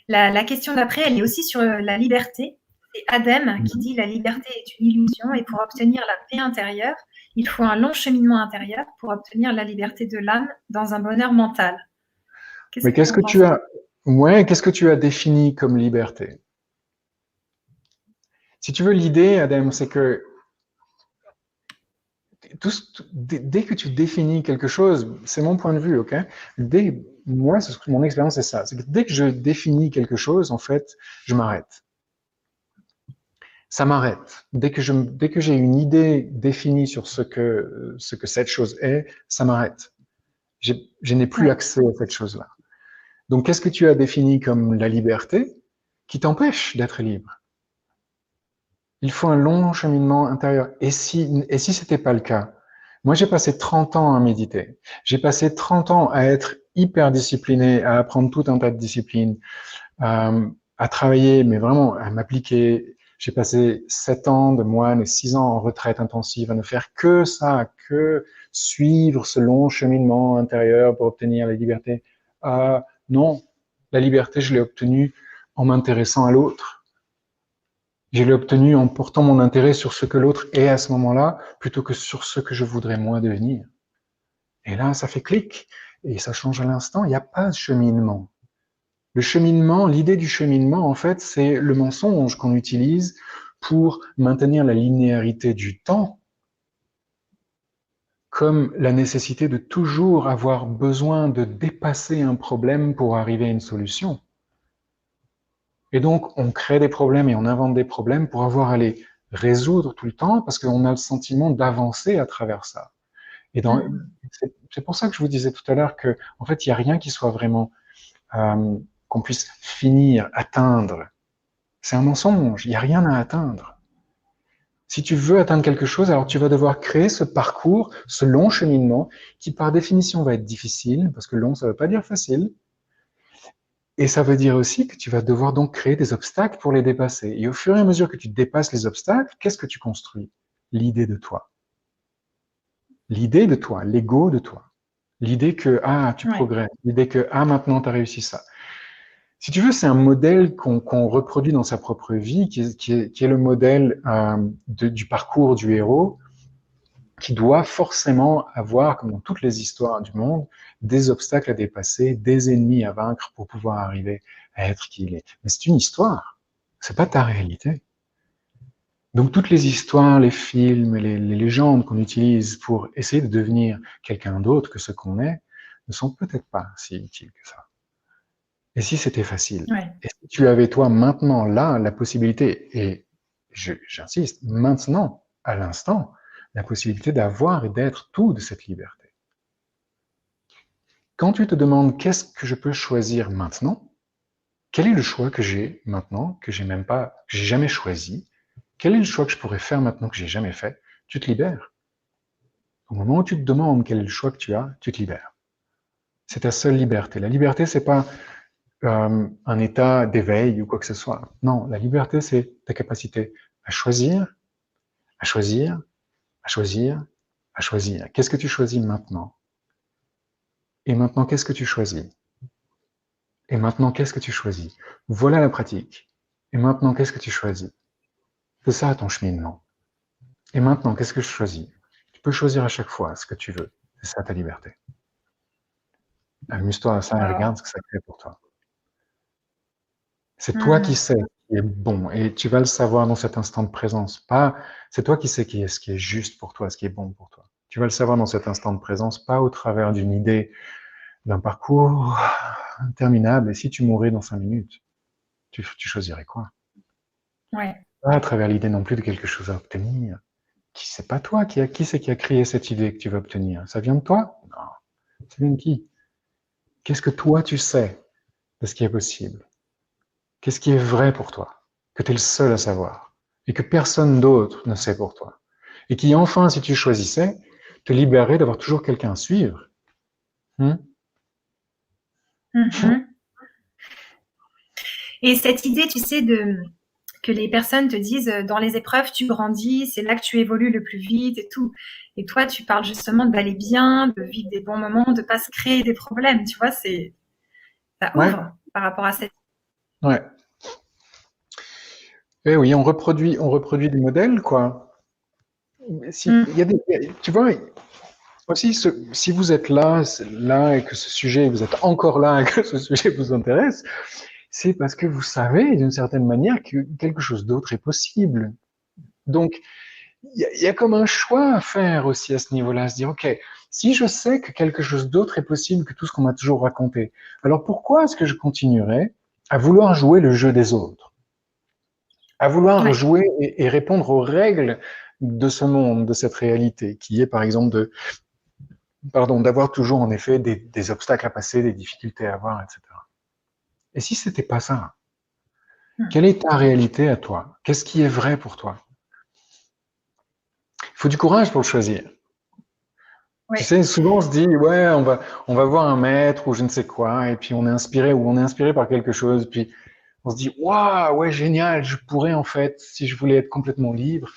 Speaker 1: La question d'après, elle est aussi sur la liberté. C'est Adem qui dit la liberté est une illusion et pour obtenir la paix intérieure, il faut un long cheminement intérieur pour obtenir la liberté de l'âme dans un bonheur mental. Qu'est-ce
Speaker 2: Mais
Speaker 1: que vous
Speaker 2: qu'est-ce
Speaker 1: en
Speaker 2: que tu
Speaker 1: pensez?
Speaker 2: as, ouais, qu'est-ce que tu as défini comme liberté? Si tu veux, l'idée, Adam, c'est que dès que tu définis quelque chose, c'est mon point de vue, ok? Moi, mon expérience, c'est ça. C'est que dès que je définis quelque chose, en fait, je m'arrête. Ça m'arrête. Dès que j'ai une idée définie sur ce que cette chose est, ça m'arrête. Je n'ai plus
Speaker 1: Ouais.
Speaker 2: accès à cette chose-là. Donc, qu'est-ce que tu as défini comme la liberté qui t'empêche d'être libre? Il faut un long cheminement intérieur. Et si c'était pas le cas? Moi, j'ai passé 30 ans à méditer. J'ai passé 30 ans à être hyper discipliné, à apprendre tout un tas de disciplines, à travailler, mais vraiment à m'appliquer. J'ai passé 7 ans de moine et 6 ans en retraite intensive à ne faire que ça, que suivre ce long cheminement intérieur pour obtenir la liberté. Non, la liberté, je l'ai obtenue en m'intéressant à l'autre. Je l'ai obtenue en portant mon intérêt sur ce que l'autre est à ce moment-là, plutôt que sur ce que je voudrais moi devenir. Et là, ça fait clic, et ça change à l'instant. Il n'y a pas de cheminement. Le cheminement, l'idée du cheminement, en fait, c'est le mensonge qu'on utilise pour maintenir la linéarité du temps, comme la nécessité de toujours avoir besoin de dépasser un problème pour arriver à une solution. Et donc, on crée des problèmes et on invente des problèmes pour avoir à les résoudre tout le temps, parce qu'on a le sentiment d'avancer à travers ça. Et c'est pour ça que je vous disais tout à l'heure que, en fait, il n'y a rien qui soit vraiment qu'on puisse finir, atteindre. C'est un mensonge. Il n'y a rien à atteindre. Si tu veux atteindre quelque chose, alors tu vas devoir créer ce parcours, ce long cheminement, qui par définition va être difficile, parce que long, ça ne veut pas dire facile. Et ça veut dire aussi que tu vas devoir donc créer des obstacles pour les dépasser. Et au fur et à mesure que tu dépasses les obstacles, qu'est-ce que tu construis? L'idée de toi. L'idée de toi, l'ego de toi. L'idée que, tu
Speaker 1: Ouais.
Speaker 2: progresses. L'idée que, maintenant, tu as réussi ça. Si tu veux, c'est un modèle qu'on reproduit dans sa propre vie, qui est le modèle du parcours du héros, qui doit forcément avoir, comme dans toutes les histoires du monde, des obstacles à dépasser, des ennemis à vaincre pour pouvoir arriver à être qui il est. Mais c'est une histoire, c'est pas ta réalité. Donc toutes les histoires, les films, les légendes qu'on utilise pour essayer de devenir quelqu'un d'autre que ce qu'on est, ne sont peut-être pas si utiles que ça. Et si c'était facile?
Speaker 1: Ouais.
Speaker 2: Et si tu avais toi maintenant là la possibilité, et j'insiste, maintenant, à l'instant, la possibilité d'avoir et d'être tout de cette liberté. Quand tu te demandes qu'est-ce que je peux choisir maintenant, quel est le choix que j'ai maintenant, que j'ai même pas, que j'ai jamais choisi, quel est le choix que je pourrais faire maintenant que j'ai jamais fait, tu te libères. Au moment où tu te demandes quel est le choix que tu as, tu te libères. C'est ta seule liberté. La liberté, c'est pas un état d'éveil ou quoi que ce soit. Non, la liberté, c'est ta capacité à choisir, à choisir, à choisir, à choisir. Qu'est-ce que tu choisis maintenant? Et maintenant, qu'est-ce que tu choisis? Et maintenant, qu'est-ce que tu choisis? Voilà la pratique. Et maintenant, qu'est-ce que tu choisis? C'est ça ton cheminement. Et maintenant, qu'est-ce que je choisis? Tu peux choisir à chaque fois ce que tu veux. C'est ça ta liberté. Amuse-toi à ça et
Speaker 1: Wow.
Speaker 2: regarde ce que ça crée pour toi. C'est toi qui sais ce qui est bon et tu vas le savoir dans cet instant de présence. Pas, c'est toi qui sais ce qui est juste pour toi, ce qui est bon pour toi. Tu vas le savoir dans cet instant de présence, pas au travers d'une idée, d'un parcours interminable. Et si tu mourais dans 5 minutes, tu choisirais quoi?
Speaker 1: Ouais.
Speaker 2: Pas à travers l'idée non plus de quelque chose à obtenir. C'est pas toi qui c'est qui a créé cette idée que tu veux obtenir? Ça vient de toi? Non. Ça vient de qui? Qu'est-ce que toi tu sais de ce qui est possible? Qu'est-ce qui est vrai pour toi? que tu es le seul à savoir et que personne d'autre ne sait pour toi. Et qui, enfin, si tu choisissais, te libérerait d'avoir toujours quelqu'un à suivre.
Speaker 1: Mhm. Et cette idée, tu sais, que les personnes te disent dans les épreuves, tu grandis, c'est là que tu évolues le plus vite et tout. Et toi, tu parles justement d'aller bien, de vivre des bons moments, de pas se créer des problèmes. Tu vois, ça
Speaker 2: Ouais,
Speaker 1: ouvre par rapport à cette.
Speaker 2: ouais. Eh oui, on reproduit des modèles, quoi. Si,
Speaker 1: Mm.
Speaker 2: il y a tu vois, aussi, si vous êtes là et que ce sujet, vous êtes encore là et que ce sujet vous intéresse, c'est parce que vous savez d'une certaine manière que quelque chose d'autre est possible. Donc, il y a comme un choix à faire aussi à ce niveau-là, se dire, OK, si je sais que quelque chose d'autre est possible que tout ce qu'on m'a toujours raconté, alors pourquoi est-ce que je continuerais à vouloir jouer le jeu des autres, à vouloir
Speaker 1: Ouais.
Speaker 2: jouer et répondre aux règles de ce monde, de cette réalité, qui est par exemple d'avoir toujours en effet des obstacles à passer, des difficultés à avoir, etc. Et si c'était pas ça,
Speaker 1: Mm.
Speaker 2: quelle est ta réalité à toi? Qu'est-ce qui est vrai pour toi? Il faut du courage pour le choisir. Tu
Speaker 1: Ouais.
Speaker 2: sais, souvent on se dit, ouais, on va voir un maître ou je ne sais quoi, et puis on est inspiré ou on est inspiré par quelque chose, puis on se dit, waouh, ouais, génial, je pourrais en fait, si je voulais être complètement libre,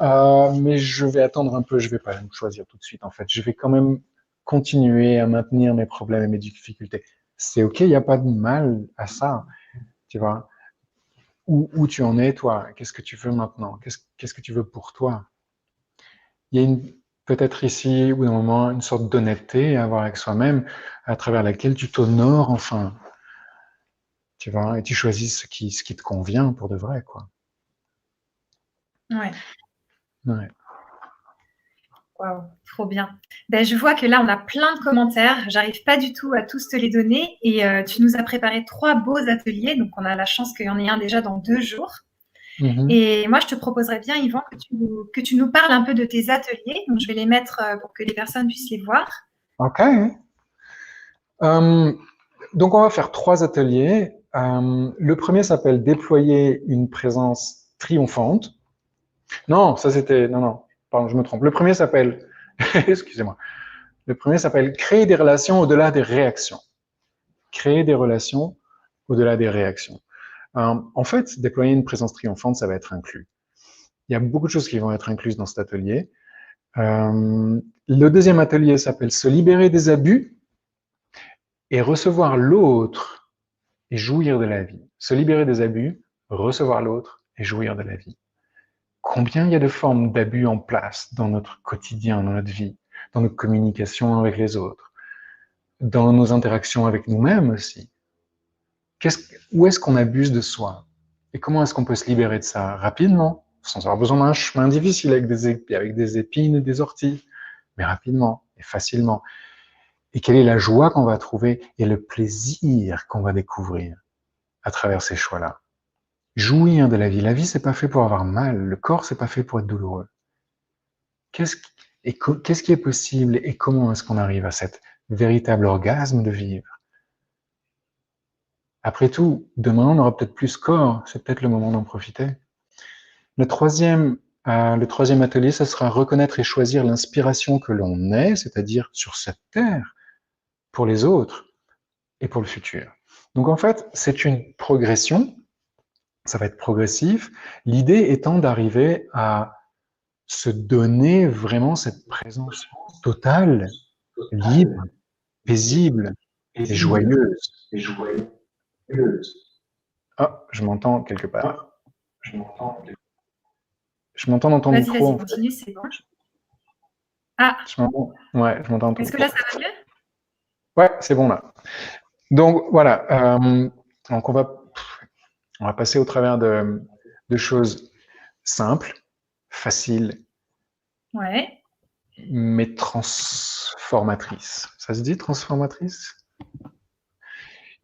Speaker 2: mais je vais attendre un peu, je vais pas me choisir tout de suite en fait, je vais quand même continuer à maintenir mes problèmes et mes difficultés. C'est ok, il n'y a pas de mal à ça, tu vois. Où tu en es, toi? Qu'est-ce que tu veux maintenant? Qu'est-ce que tu veux pour toi? Il y a peut-être ici, ou d'un moment, une sorte d'honnêteté à avoir avec soi-même, à travers laquelle tu t'honores enfin, tu vois, et tu choisis ce qui te convient pour de vrai, quoi.
Speaker 1: Ouais.
Speaker 2: Ouais.
Speaker 1: Waouh, trop bien. Ben, je vois que là, on a plein de commentaires. J'arrive pas du tout à tous te les donner. Et tu nous as préparé 3 beaux ateliers. Donc, on a la chance qu'il y en ait un déjà dans 2 jours.
Speaker 2: Mhm.
Speaker 1: Et moi, je te proposerais bien, Yvan, que tu nous parles un peu de tes ateliers. Donc, je vais les mettre pour que les personnes puissent les voir.
Speaker 2: Ok. Euh, donc, on va faire 3 ateliers. Le premier s'appelle Déployer une présence triomphante. Non, ça c'était. Non, non, pardon, je me trompe. Le premier s'appelle. Excusez-moi. Le premier s'appelle Créer des relations au-delà des réactions. Créer des relations au-delà des réactions. En fait, déployer une présence triomphante, ça va être inclus. Il y a beaucoup de choses qui vont être incluses dans cet atelier. Le deuxième atelier s'appelle Se libérer des abus et recevoir l'autre et jouir de la vie. Se libérer des abus, recevoir l'autre et jouir de la vie. Combien il y a de formes d'abus en place dans notre quotidien, dans notre vie, dans nos communications avec les autres, dans nos interactions avec nous-mêmes aussi. Où est-ce qu'on abuse de soi? Et comment est-ce qu'on peut se libérer de ça rapidement, sans avoir besoin d'un chemin difficile avec des épines et des orties, mais rapidement et facilement. Et quelle est la joie qu'on va trouver et le plaisir qu'on va découvrir à travers ces choix-là? Jouir de la vie. La vie, c'est pas fait pour avoir mal. Le corps, c'est pas fait pour être douloureux. Qu'est-ce qui est possible et comment est-ce qu'on arrive à cet véritable orgasme de vivre? Après tout, demain, on aura peut-être plus corps. C'est peut-être le moment d'en profiter. Le troisième, le troisième atelier, ça sera reconnaître et choisir l'inspiration que l'on est, c'est-à-dire sur cette terre, pour les autres et pour le futur. Donc en fait, c'est une progression, ça va être progressif. L'idée étant d'arriver à se donner vraiment cette présence totale, libre, paisible et joyeuse. Ah, je m'entends quelque part. Je m'entends dans ton
Speaker 1: Vas-y,
Speaker 2: micro,
Speaker 1: vas-y,
Speaker 2: en fait.
Speaker 1: continue, c'est bon. Ah,
Speaker 2: Ouais, je m'entends dans ton
Speaker 1: est-ce que
Speaker 2: micro.
Speaker 1: là, ça va mieux?
Speaker 2: Ouais, c'est bon là. Donc voilà. Donc on va passer au travers de choses simples, faciles,
Speaker 1: Ouais.
Speaker 2: mais transformatrices. Ça se dit transformatrice?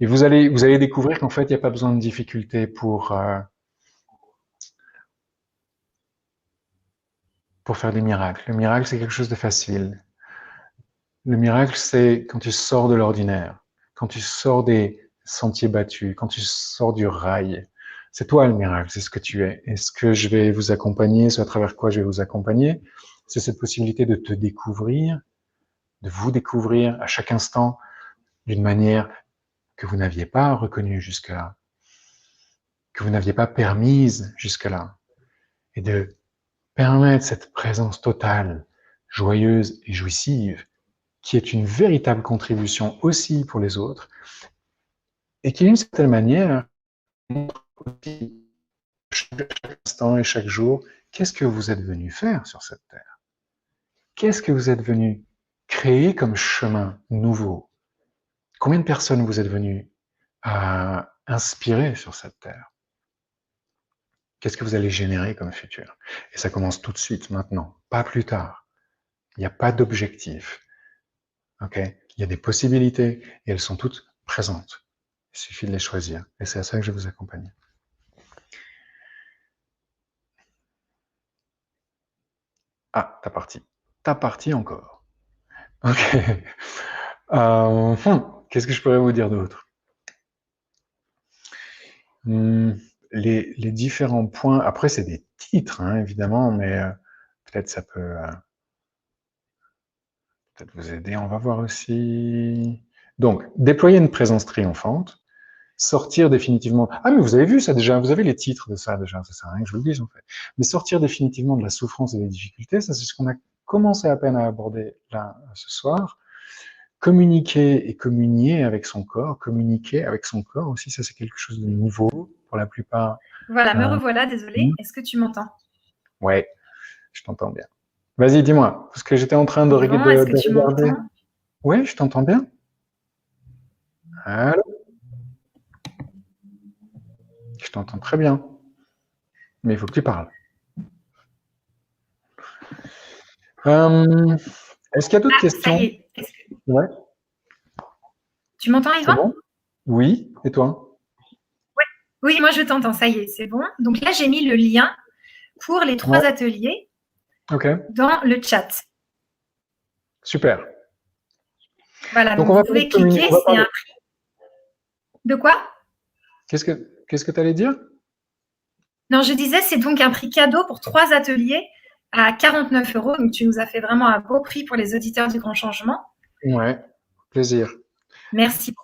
Speaker 2: Et vous allez découvrir qu'en fait, il n'y a pas besoin de difficultés pour faire des miracles. Le miracle, c'est quelque chose de facile. Le miracle, c'est quand tu sors de l'ordinaire, quand tu sors des sentiers battus, quand tu sors du rail, C'est toi le miracle, c'est ce que tu es. Et ce que je vais vous accompagner, ce à travers quoi je vais vous accompagner, c'est cette possibilité de te découvrir, de vous découvrir à chaque instant d'une manière que vous n'aviez pas reconnue jusque-là, que vous n'aviez pas permise jusque-là, et de permettre cette présence totale, joyeuse et jouissive, qui est une véritable contribution aussi pour les autres, et qui, d'une certaine manière, montre aussi chaque instant et chaque jour, qu'est-ce que vous êtes venu faire sur cette terre? Qu'est-ce que vous êtes venu créer comme chemin nouveau? Combien de personnes vous êtes venu à inspirer sur cette terre? Qu'est-ce que vous allez générer comme futur? Et ça commence tout de suite, maintenant, pas plus tard. Il n'y a pas d'objectif. Ok? Il y a des possibilités et elles sont toutes présentes. Il suffit de les choisir. Et c'est à ça que je vais vous accompagner. Ah, t'as parti encore. Ok. Qu'est-ce que je pourrais vous dire d'autre? Les différents points. Après, c'est des titres, hein, évidemment, mais peut-être ça peut peut-être vous aider. On va voir aussi. Donc, déployer une présence triomphante. Sortir définitivement. Ah, mais vous avez vu ça déjà, vous avez les titres de ça déjà, ça sert à rien que je vous le dise en fait. Mais sortir définitivement de la souffrance et des difficultés, ça c'est ce qu'on a commencé à peine à aborder là ce soir. Communiquer et communier avec son corps, communiquer avec son corps aussi, ça c'est quelque chose de nouveau pour la plupart.
Speaker 1: Voilà, me revoilà, désolée. Est-ce que tu m'entends?
Speaker 2: Ouais, je t'entends bien. Vas-y, dis-moi, parce que j'étais en train de,
Speaker 1: C'est bon, est-ce que tu
Speaker 2: regarder.
Speaker 1: m'entends?
Speaker 2: Ouais, je t'entends bien. Allô? Je t'entends très bien. Mais il faut que tu parles. Est-ce qu'il y a d'autres questions?
Speaker 1: Ça y est.
Speaker 2: Ouais.
Speaker 1: Tu m'entends,
Speaker 2: C'est
Speaker 1: Yvan?
Speaker 2: bon? Oui, et toi?
Speaker 1: Ouais. Oui, moi je t'entends, ça y est, c'est bon. Donc là, j'ai mis le lien pour les 3 ateliers dans le chat.
Speaker 2: Super.
Speaker 1: Voilà,
Speaker 2: Donc
Speaker 1: donc
Speaker 2: on va
Speaker 1: vous pouvez cliquer, c'est un prix. De quoi?
Speaker 2: Qu'est-ce que tu allais dire?
Speaker 1: Non, je disais, c'est donc un prix cadeau pour 3 ateliers à 49 €. Donc tu nous as fait vraiment un beau prix pour les auditeurs du Grand Changement.
Speaker 2: Ouais, plaisir.
Speaker 1: Merci.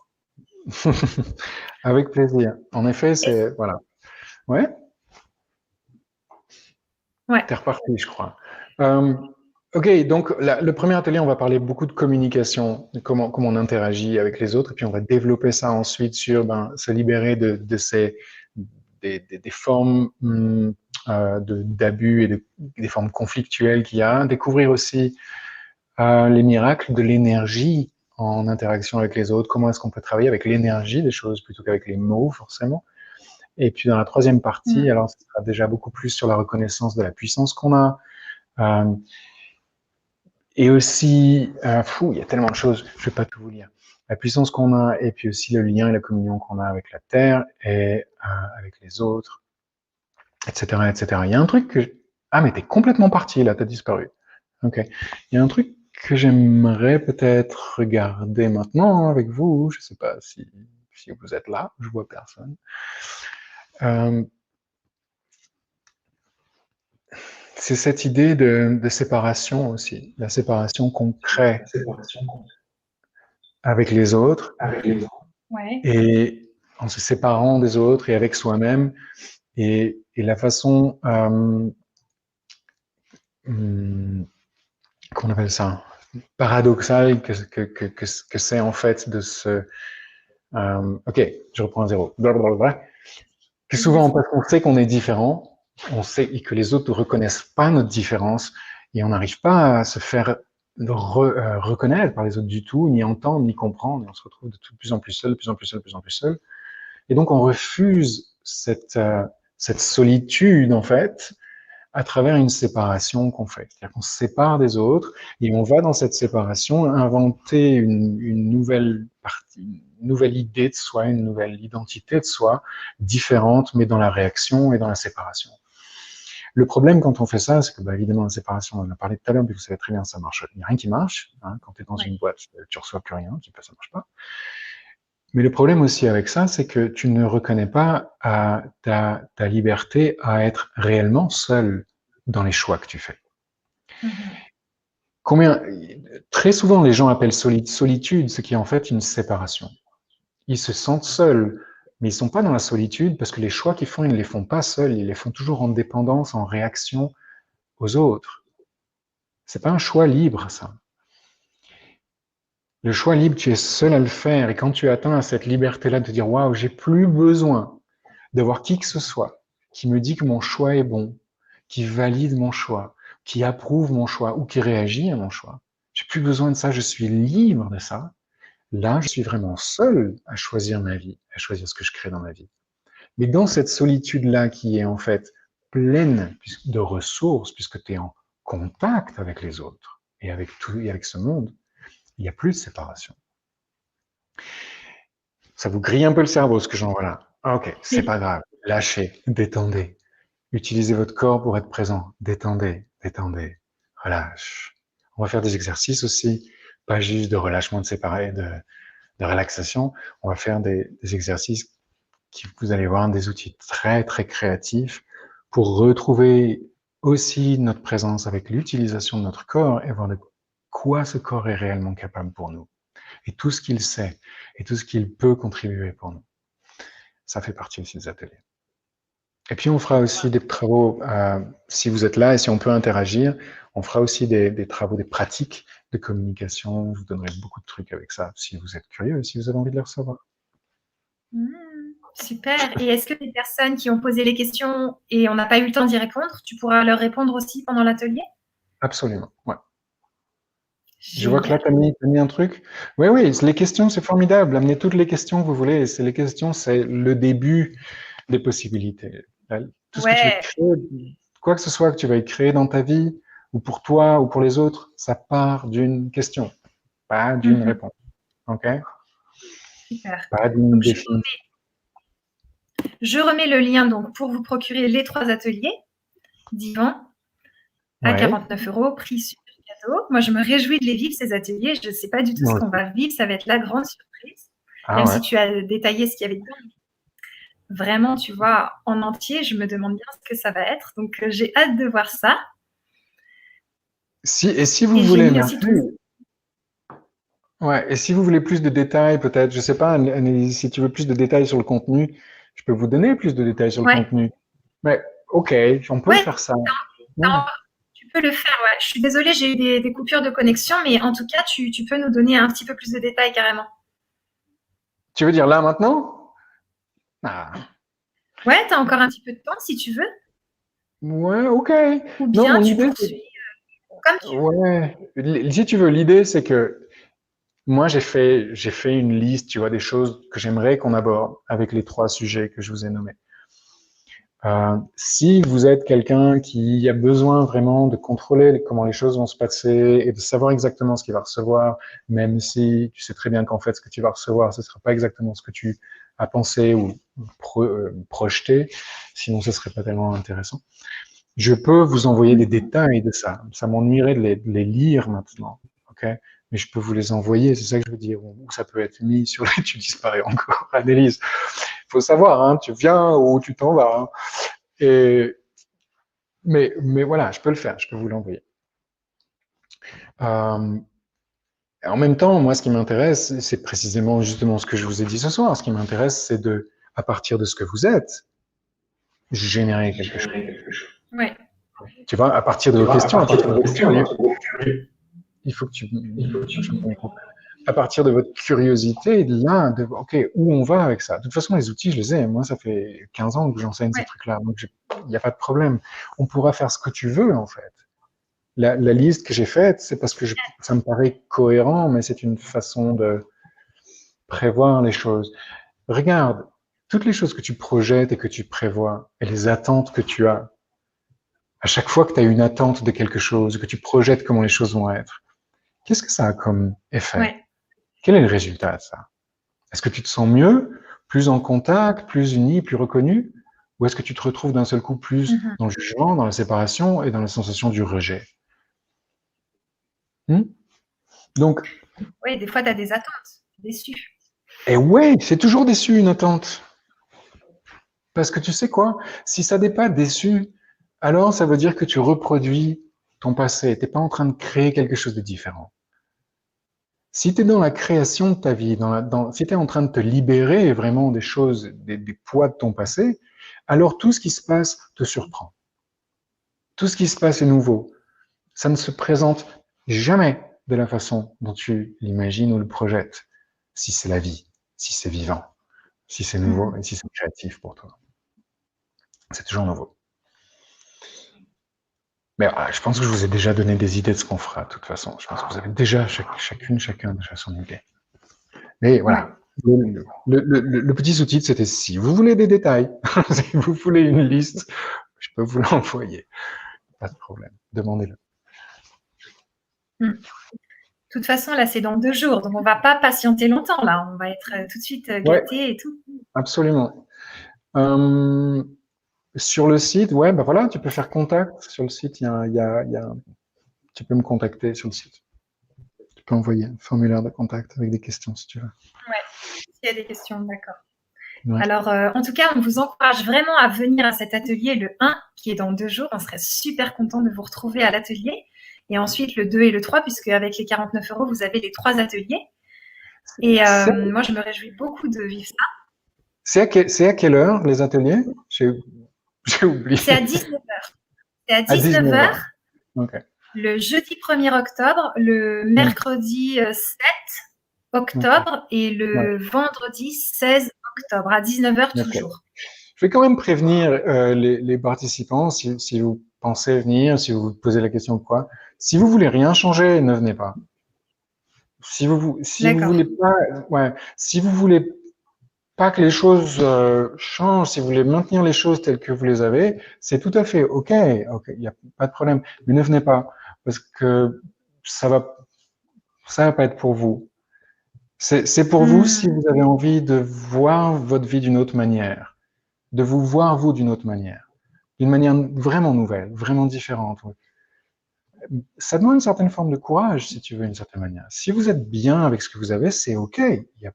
Speaker 2: Avec plaisir. En effet, c'est... Voilà. Ouais?
Speaker 1: Ouais.
Speaker 2: T'es reparti, je crois. Ok, donc le premier atelier, on va parler beaucoup de communication, de comment on interagit avec les autres, et puis on va développer ça ensuite sur se libérer de ces des formes d'abus et des formes conflictuelles qu'il y a, découvrir aussi les miracles de l'énergie en interaction avec les autres, comment est-ce qu'on peut travailler avec l'énergie des choses plutôt qu'avec les mots forcément. Et puis dans la troisième partie, alors ce sera déjà beaucoup plus sur la reconnaissance de la puissance qu'on a. Et aussi, il y a tellement de choses, je ne vais pas tout vous lire. La puissance qu'on a, et puis aussi le lien et la communion qu'on a avec la Terre et avec les autres, etc., etc. Il y a un truc que... Ah, mais t'es complètement parti, là, t'as disparu. Ok. Il y a un truc que j'aimerais peut-être regarder maintenant avec vous. Je ne sais pas si vous êtes là, je vois personne. C'est cette idée de séparation aussi, la séparation qu'on crée avec les autres, et en se séparant des autres et avec soi-même, et la façon, qu'on appelle ça, paradoxale que c'est en fait de se... ok, je reprends à zéro. Blablabla. Que souvent, parce qu'on sait qu'on est différent, on sait que les autres ne reconnaissent pas notre différence, et on n'arrive pas à se faire reconnaître par les autres du tout, ni entendre, ni comprendre, et on se retrouve de plus en plus seul, de plus en plus seul, de plus en plus seul. Et donc, on refuse cette solitude, en fait, à travers une séparation qu'on fait. C'est-à-dire qu'on se sépare des autres, et on va dans cette séparation inventer une nouvelle partie, une nouvelle idée de soi, une nouvelle identité de soi, différente, mais dans la réaction et dans la séparation. Le problème quand on fait ça, c'est que, évidemment, la séparation, on en a parlé tout à l'heure, mais vous savez très bien, ça marche. Il n'y a rien qui marche. Hein. Quand tu es dans une boîte, tu reçois plus rien, ça marche pas. Mais le problème aussi avec ça, c'est que tu ne reconnais pas ta liberté à être réellement seul dans les choix que tu fais. Combien, très souvent, les gens appellent solitude ce qui est en fait une séparation. Ils se sentent seuls, mais ils sont pas dans la solitude parce que les choix qu'ils font, ils ne les font pas seuls, ils les font toujours en dépendance, en réaction aux autres. C'est pas un choix libre, ça. Le choix libre, tu es seul à le faire, et quand tu atteins cette liberté-là de te dire, waouh, j'ai plus besoin d'avoir qui que ce soit qui me dit que mon choix est bon, qui valide mon choix, qui approuve mon choix ou qui réagit à mon choix. J'ai plus besoin de ça, je suis libre de ça. Là, je suis vraiment seul à choisir ma vie, à choisir ce que je crée dans ma vie. Mais dans cette solitude-là qui est en fait pleine de ressources, puisque tu es en contact avec les autres et avec tout et avec ce monde, il n'y a plus de séparation. Ça vous grille un peu le cerveau ce que j'envoie là. Ah, ok, c'est pas grave. Lâchez, détendez. Utilisez votre corps pour être présent. Détendez, détendez, relâche. On va faire des exercices aussi, pas juste de relâchement de séparé, de relaxation. On va faire des exercices qui, vous allez voir, des outils très, très créatifs pour retrouver aussi notre présence avec l'utilisation de notre corps et voir de quoi ce corps est réellement capable pour nous. Et tout ce qu'il sait, et tout ce qu'il peut contribuer pour nous. Ça fait partie aussi des ateliers. Et puis on fera aussi des travaux, si vous êtes là et si on peut interagir, on fera aussi des travaux, des pratiques de communication. Je vous donnerai beaucoup de trucs avec ça, si vous êtes curieux, si vous avez envie de les recevoir.
Speaker 1: Super. Et est-ce que les personnes qui ont posé les questions et on n'a pas eu le temps d'y répondre, tu pourras leur répondre aussi pendant l'atelier?
Speaker 2: Absolument, ouais.
Speaker 1: Génial.
Speaker 2: Je vois que là, tu as mis un truc. Oui, oui, les questions, c'est formidable. Amenez toutes les questions que vous voulez. Les questions, c'est le début des possibilités. Tout ce que tu veux créer, quoi que ce soit que tu vas créer dans ta vie, ou pour toi, ou pour les autres, ça part d'une question, pas d'une réponse. OK?
Speaker 1: Super.
Speaker 2: Pas d'une définition.
Speaker 1: Je remets le lien donc pour vous procurer les 3 ateliers d'Yvan à 49 €, prix super cadeau. Moi, je me réjouis de les vivre, ces ateliers. Je ne sais pas du tout ce qu'on va vivre. Ça va être la grande surprise. Même si tu as détaillé ce qu'il y avait dedans. Vraiment, tu vois, en entier, je me demande bien ce que ça va être. Donc, j'ai hâte de voir ça.
Speaker 2: Si vous voulez, et si vous voulez plus de détails, peut-être, je sais pas, si tu veux plus de détails sur le contenu, je peux vous donner plus de détails sur le contenu. Mais ok, on peut faire ça.
Speaker 1: Tu peux le faire, ouais. Je suis désolée, j'ai eu des coupures de connexion, mais en tout cas, tu peux nous donner un petit peu plus de détails carrément.
Speaker 2: Tu veux dire là maintenant?
Speaker 1: Ouais, tu as encore un petit peu de temps si tu veux.
Speaker 2: Ouais, ok.
Speaker 1: Ou bien
Speaker 2: non, mon
Speaker 1: tu
Speaker 2: idée,
Speaker 1: poursuis comme tu veux.
Speaker 2: Ouais, si tu veux, l'idée c'est que moi j'ai fait une liste, tu vois, des choses que j'aimerais qu'on aborde avec les 3 sujets que je vous ai nommés. Si vous êtes quelqu'un qui a besoin vraiment de contrôler comment les choses vont se passer et de savoir exactement ce qu'il va recevoir, même si tu sais très bien qu'en fait ce que tu vas recevoir, ce ne sera pas exactement ce que tu as pensé ou projeté, sinon ce serait pas tellement intéressant. Je peux vous envoyer des détails de ça. Ça m'ennuierait de les lire maintenant, ok? Mais je peux vous les envoyer, c'est ça que je veux dire. Ou ça peut être mis sur le... Tu disparais encore, Annelise. Il faut savoir, hein, tu viens ou tu t'en vas. Hein. Mais voilà, je peux le faire, je peux vous l'envoyer. En même temps, moi, ce qui m'intéresse, c'est précisément justement ce que je vous ai dit ce soir. Ce qui m'intéresse, c'est de, à partir de ce que vous êtes, générer quelque chose.
Speaker 1: Ouais.
Speaker 2: Tu vois, à partir de vos questions, à partir de vos curieux, il faut que tu à partir de votre curiosité, là, ok, où on va avec ça. De toute façon, les outils, je les ai. Moi, ça fait 15 ans que j'enseigne ces trucs-là, donc il n'y a pas de problème. On pourra faire ce que tu veux, en fait. La liste que j'ai faite, c'est parce que ça me paraît cohérent, mais c'est une façon de prévoir les choses. Regarde, toutes les choses que tu projettes et que tu prévois, et les attentes que tu as, à chaque fois que tu as une attente de quelque chose, que tu projettes comment les choses vont être, qu'est-ce que ça a comme effet? Quel est le résultat de ça? Est-ce que tu te sens mieux, plus en contact, plus uni, plus reconnu? Ou est-ce que tu te retrouves d'un seul coup plus dans le jugement, dans la séparation et dans la sensation du rejet? Donc,
Speaker 1: oui, des fois, tu as des attentes, déçu.
Speaker 2: Et ouais, c'est toujours déçu une attente. Parce que tu sais quoi? Si ça n'est pas déçu, alors ça veut dire que tu reproduis ton passé. Tu n'es pas en train de créer quelque chose de différent. Si tu es dans la création de ta vie, si tu es en train de te libérer vraiment des choses, des poids de ton passé, alors tout ce qui se passe te surprend. Tout ce qui se passe est nouveau. Ça ne se présente jamais de la façon dont tu l'imagines ou le projettes. Si c'est la vie, si c'est vivant, si c'est nouveau et si c'est créatif pour toi. C'est toujours nouveau. Mais voilà, je pense que je vous ai déjà donné des idées de ce qu'on fera, de toute façon. Je pense que vous avez déjà, chacun déjà son idée. Mais
Speaker 1: Ouais.
Speaker 2: voilà, le petit sous-titre, c'était si vous voulez des détails, si vous voulez une liste, je peux vous l'envoyer. Pas de problème, demandez-le.
Speaker 1: De toute façon, là, c'est dans 2 jours, donc on va pas patienter longtemps, là. On va être tout de suite
Speaker 2: Ouais,
Speaker 1: gâtés et tout.
Speaker 2: absolument. Euh, sur le site, ouais, ben voilà, tu peux faire contact. Sur le site, tu peux me contacter sur le site. Tu peux envoyer un formulaire de contact avec des questions si tu veux.
Speaker 1: Ouais, s'il y a des questions, d'accord.
Speaker 2: Ouais.
Speaker 1: Alors, en tout cas, on vous encourage vraiment à venir à cet atelier, le 1, qui est dans 2 jours. On serait super content de vous retrouver à l'atelier. Et ensuite, le 2 et le 3, puisque avec les 49 €, vous avez les 3 ateliers. Et
Speaker 2: C'est
Speaker 1: moi, je me réjouis beaucoup de vivre ça.
Speaker 2: c'est à quelle heure les ateliers? J'ai
Speaker 1: C'est à
Speaker 2: oublié.
Speaker 1: 19h. C'est à
Speaker 2: À
Speaker 1: 19
Speaker 2: 19
Speaker 1: heures
Speaker 2: heures. Ok.
Speaker 1: le jeudi 1er octobre, le
Speaker 2: Hmm.
Speaker 1: mercredi 7
Speaker 2: Ok.
Speaker 1: octobre et
Speaker 2: Ouais.
Speaker 1: le vendredi 16 octobre à 19h
Speaker 2: Ok.
Speaker 1: toujours.
Speaker 2: Je vais quand même prévenir les participants si vous pensez venir, si vous vous posez la question de quoi. Si vous voulez rien changer, ne venez pas. Si vous
Speaker 1: D'accord.
Speaker 2: voulez pas, ouais, si vous voulez pas que les choses changent, si vous voulez maintenir les choses telles que vous les avez, c'est tout à fait ok, ok, il n'y a pas de problème. Mais ne venez pas parce que ça va, ça va pas être pour vous. C'est pour vous si
Speaker 1: Hmm.
Speaker 2: vous avez envie de voir votre vie d'une autre manière, de vous voir vous d'une autre manière, d'une manière vraiment nouvelle, vraiment différente. Ça demande une certaine forme de courage, si tu veux, d'une certaine manière. Si vous êtes bien avec ce que vous avez, c'est ok. Il y a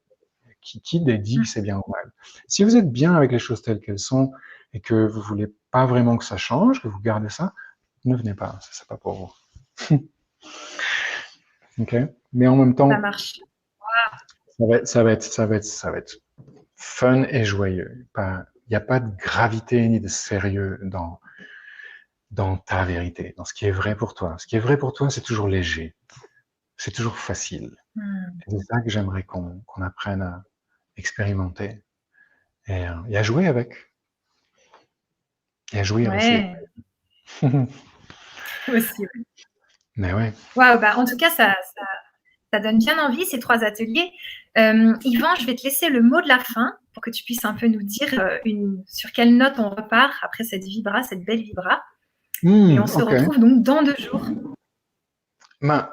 Speaker 2: qui dit que c'est bien ou mal. Si vous êtes bien avec les choses telles qu'elles sont et que vous voulez pas vraiment que ça change, que vous gardez ça, ne venez pas. Ça, c'est pas pour vous. Ok. Mais en même
Speaker 1: Ça
Speaker 2: temps,
Speaker 1: marche.
Speaker 2: ça va être fun et joyeux. Il n'y a pas de gravité ni de sérieux dans ta vérité, dans ce qui est vrai pour toi. Ce qui est vrai pour toi, c'est toujours léger, c'est toujours facile.
Speaker 1: Hmm.
Speaker 2: C'est ça que j'aimerais qu'on apprenne à expérimenter et à jouer avec, et à jouir aussi.
Speaker 1: Ouais, aussi.
Speaker 2: Mais ouais.
Speaker 1: Waouh, bah, en tout cas, ça donne bien envie, ces 3 ateliers. Yvan, je vais te laisser le mot de la fin pour que tu puisses un peu nous dire sur quelle note on repart après cette vibra, cette belle vibra. Et on se
Speaker 2: Ok.
Speaker 1: retrouve donc dans 2 jours.
Speaker 2: Ben,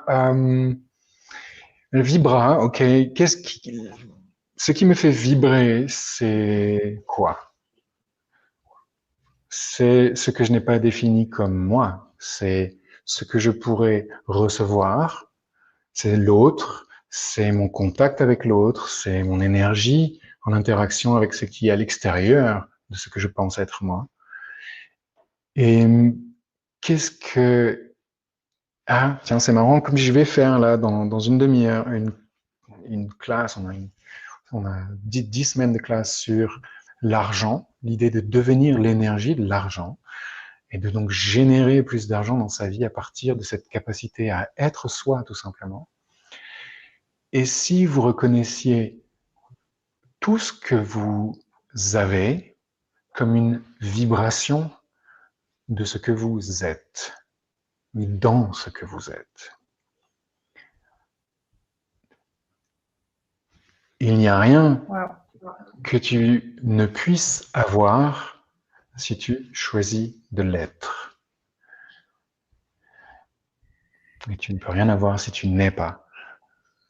Speaker 2: le vibra, ok. Ce qui me fait vibrer, c'est quoi? C'est ce que je n'ai pas défini comme moi. C'est ce que je pourrais recevoir. C'est l'autre. C'est mon contact avec l'autre. C'est mon énergie en interaction avec ce qui est à l'extérieur de ce que je pense être moi. Et qu'est-ce que... Ah, tiens, c'est marrant, comme je vais faire là dans une demi-heure une classe, on a 10 semaines de classe sur l'argent, l'idée de devenir l'énergie de l'argent et de donc générer plus d'argent dans sa vie à partir de cette capacité à être soi tout simplement. Et si vous reconnaissiez tout ce que vous avez comme une vibration de ce que vous êtes, dans ce que vous êtes. Il n'y a rien
Speaker 1: Wow.
Speaker 2: que tu ne puisses avoir si tu choisis de l'être. Et tu ne peux rien avoir si tu n'es pas.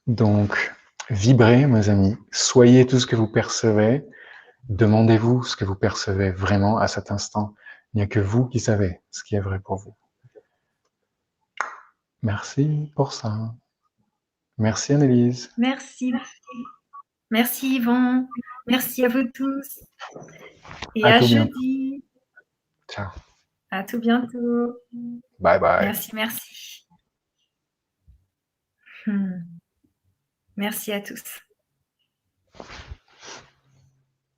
Speaker 2: Donc, vibrez, mes amis, soyez tout ce que vous percevez, demandez-vous ce que vous percevez vraiment à cet instant. Il n'y a que vous qui savez ce qui est vrai pour vous. Merci pour ça. Merci Annelise.
Speaker 1: Merci. Merci Yvan. Merci à vous tous. Et
Speaker 2: À
Speaker 1: à
Speaker 2: tout bientôt.
Speaker 1: jeudi.
Speaker 2: Ciao.
Speaker 1: À tout bientôt.
Speaker 2: Bye bye.
Speaker 1: Merci, merci. Merci à tous.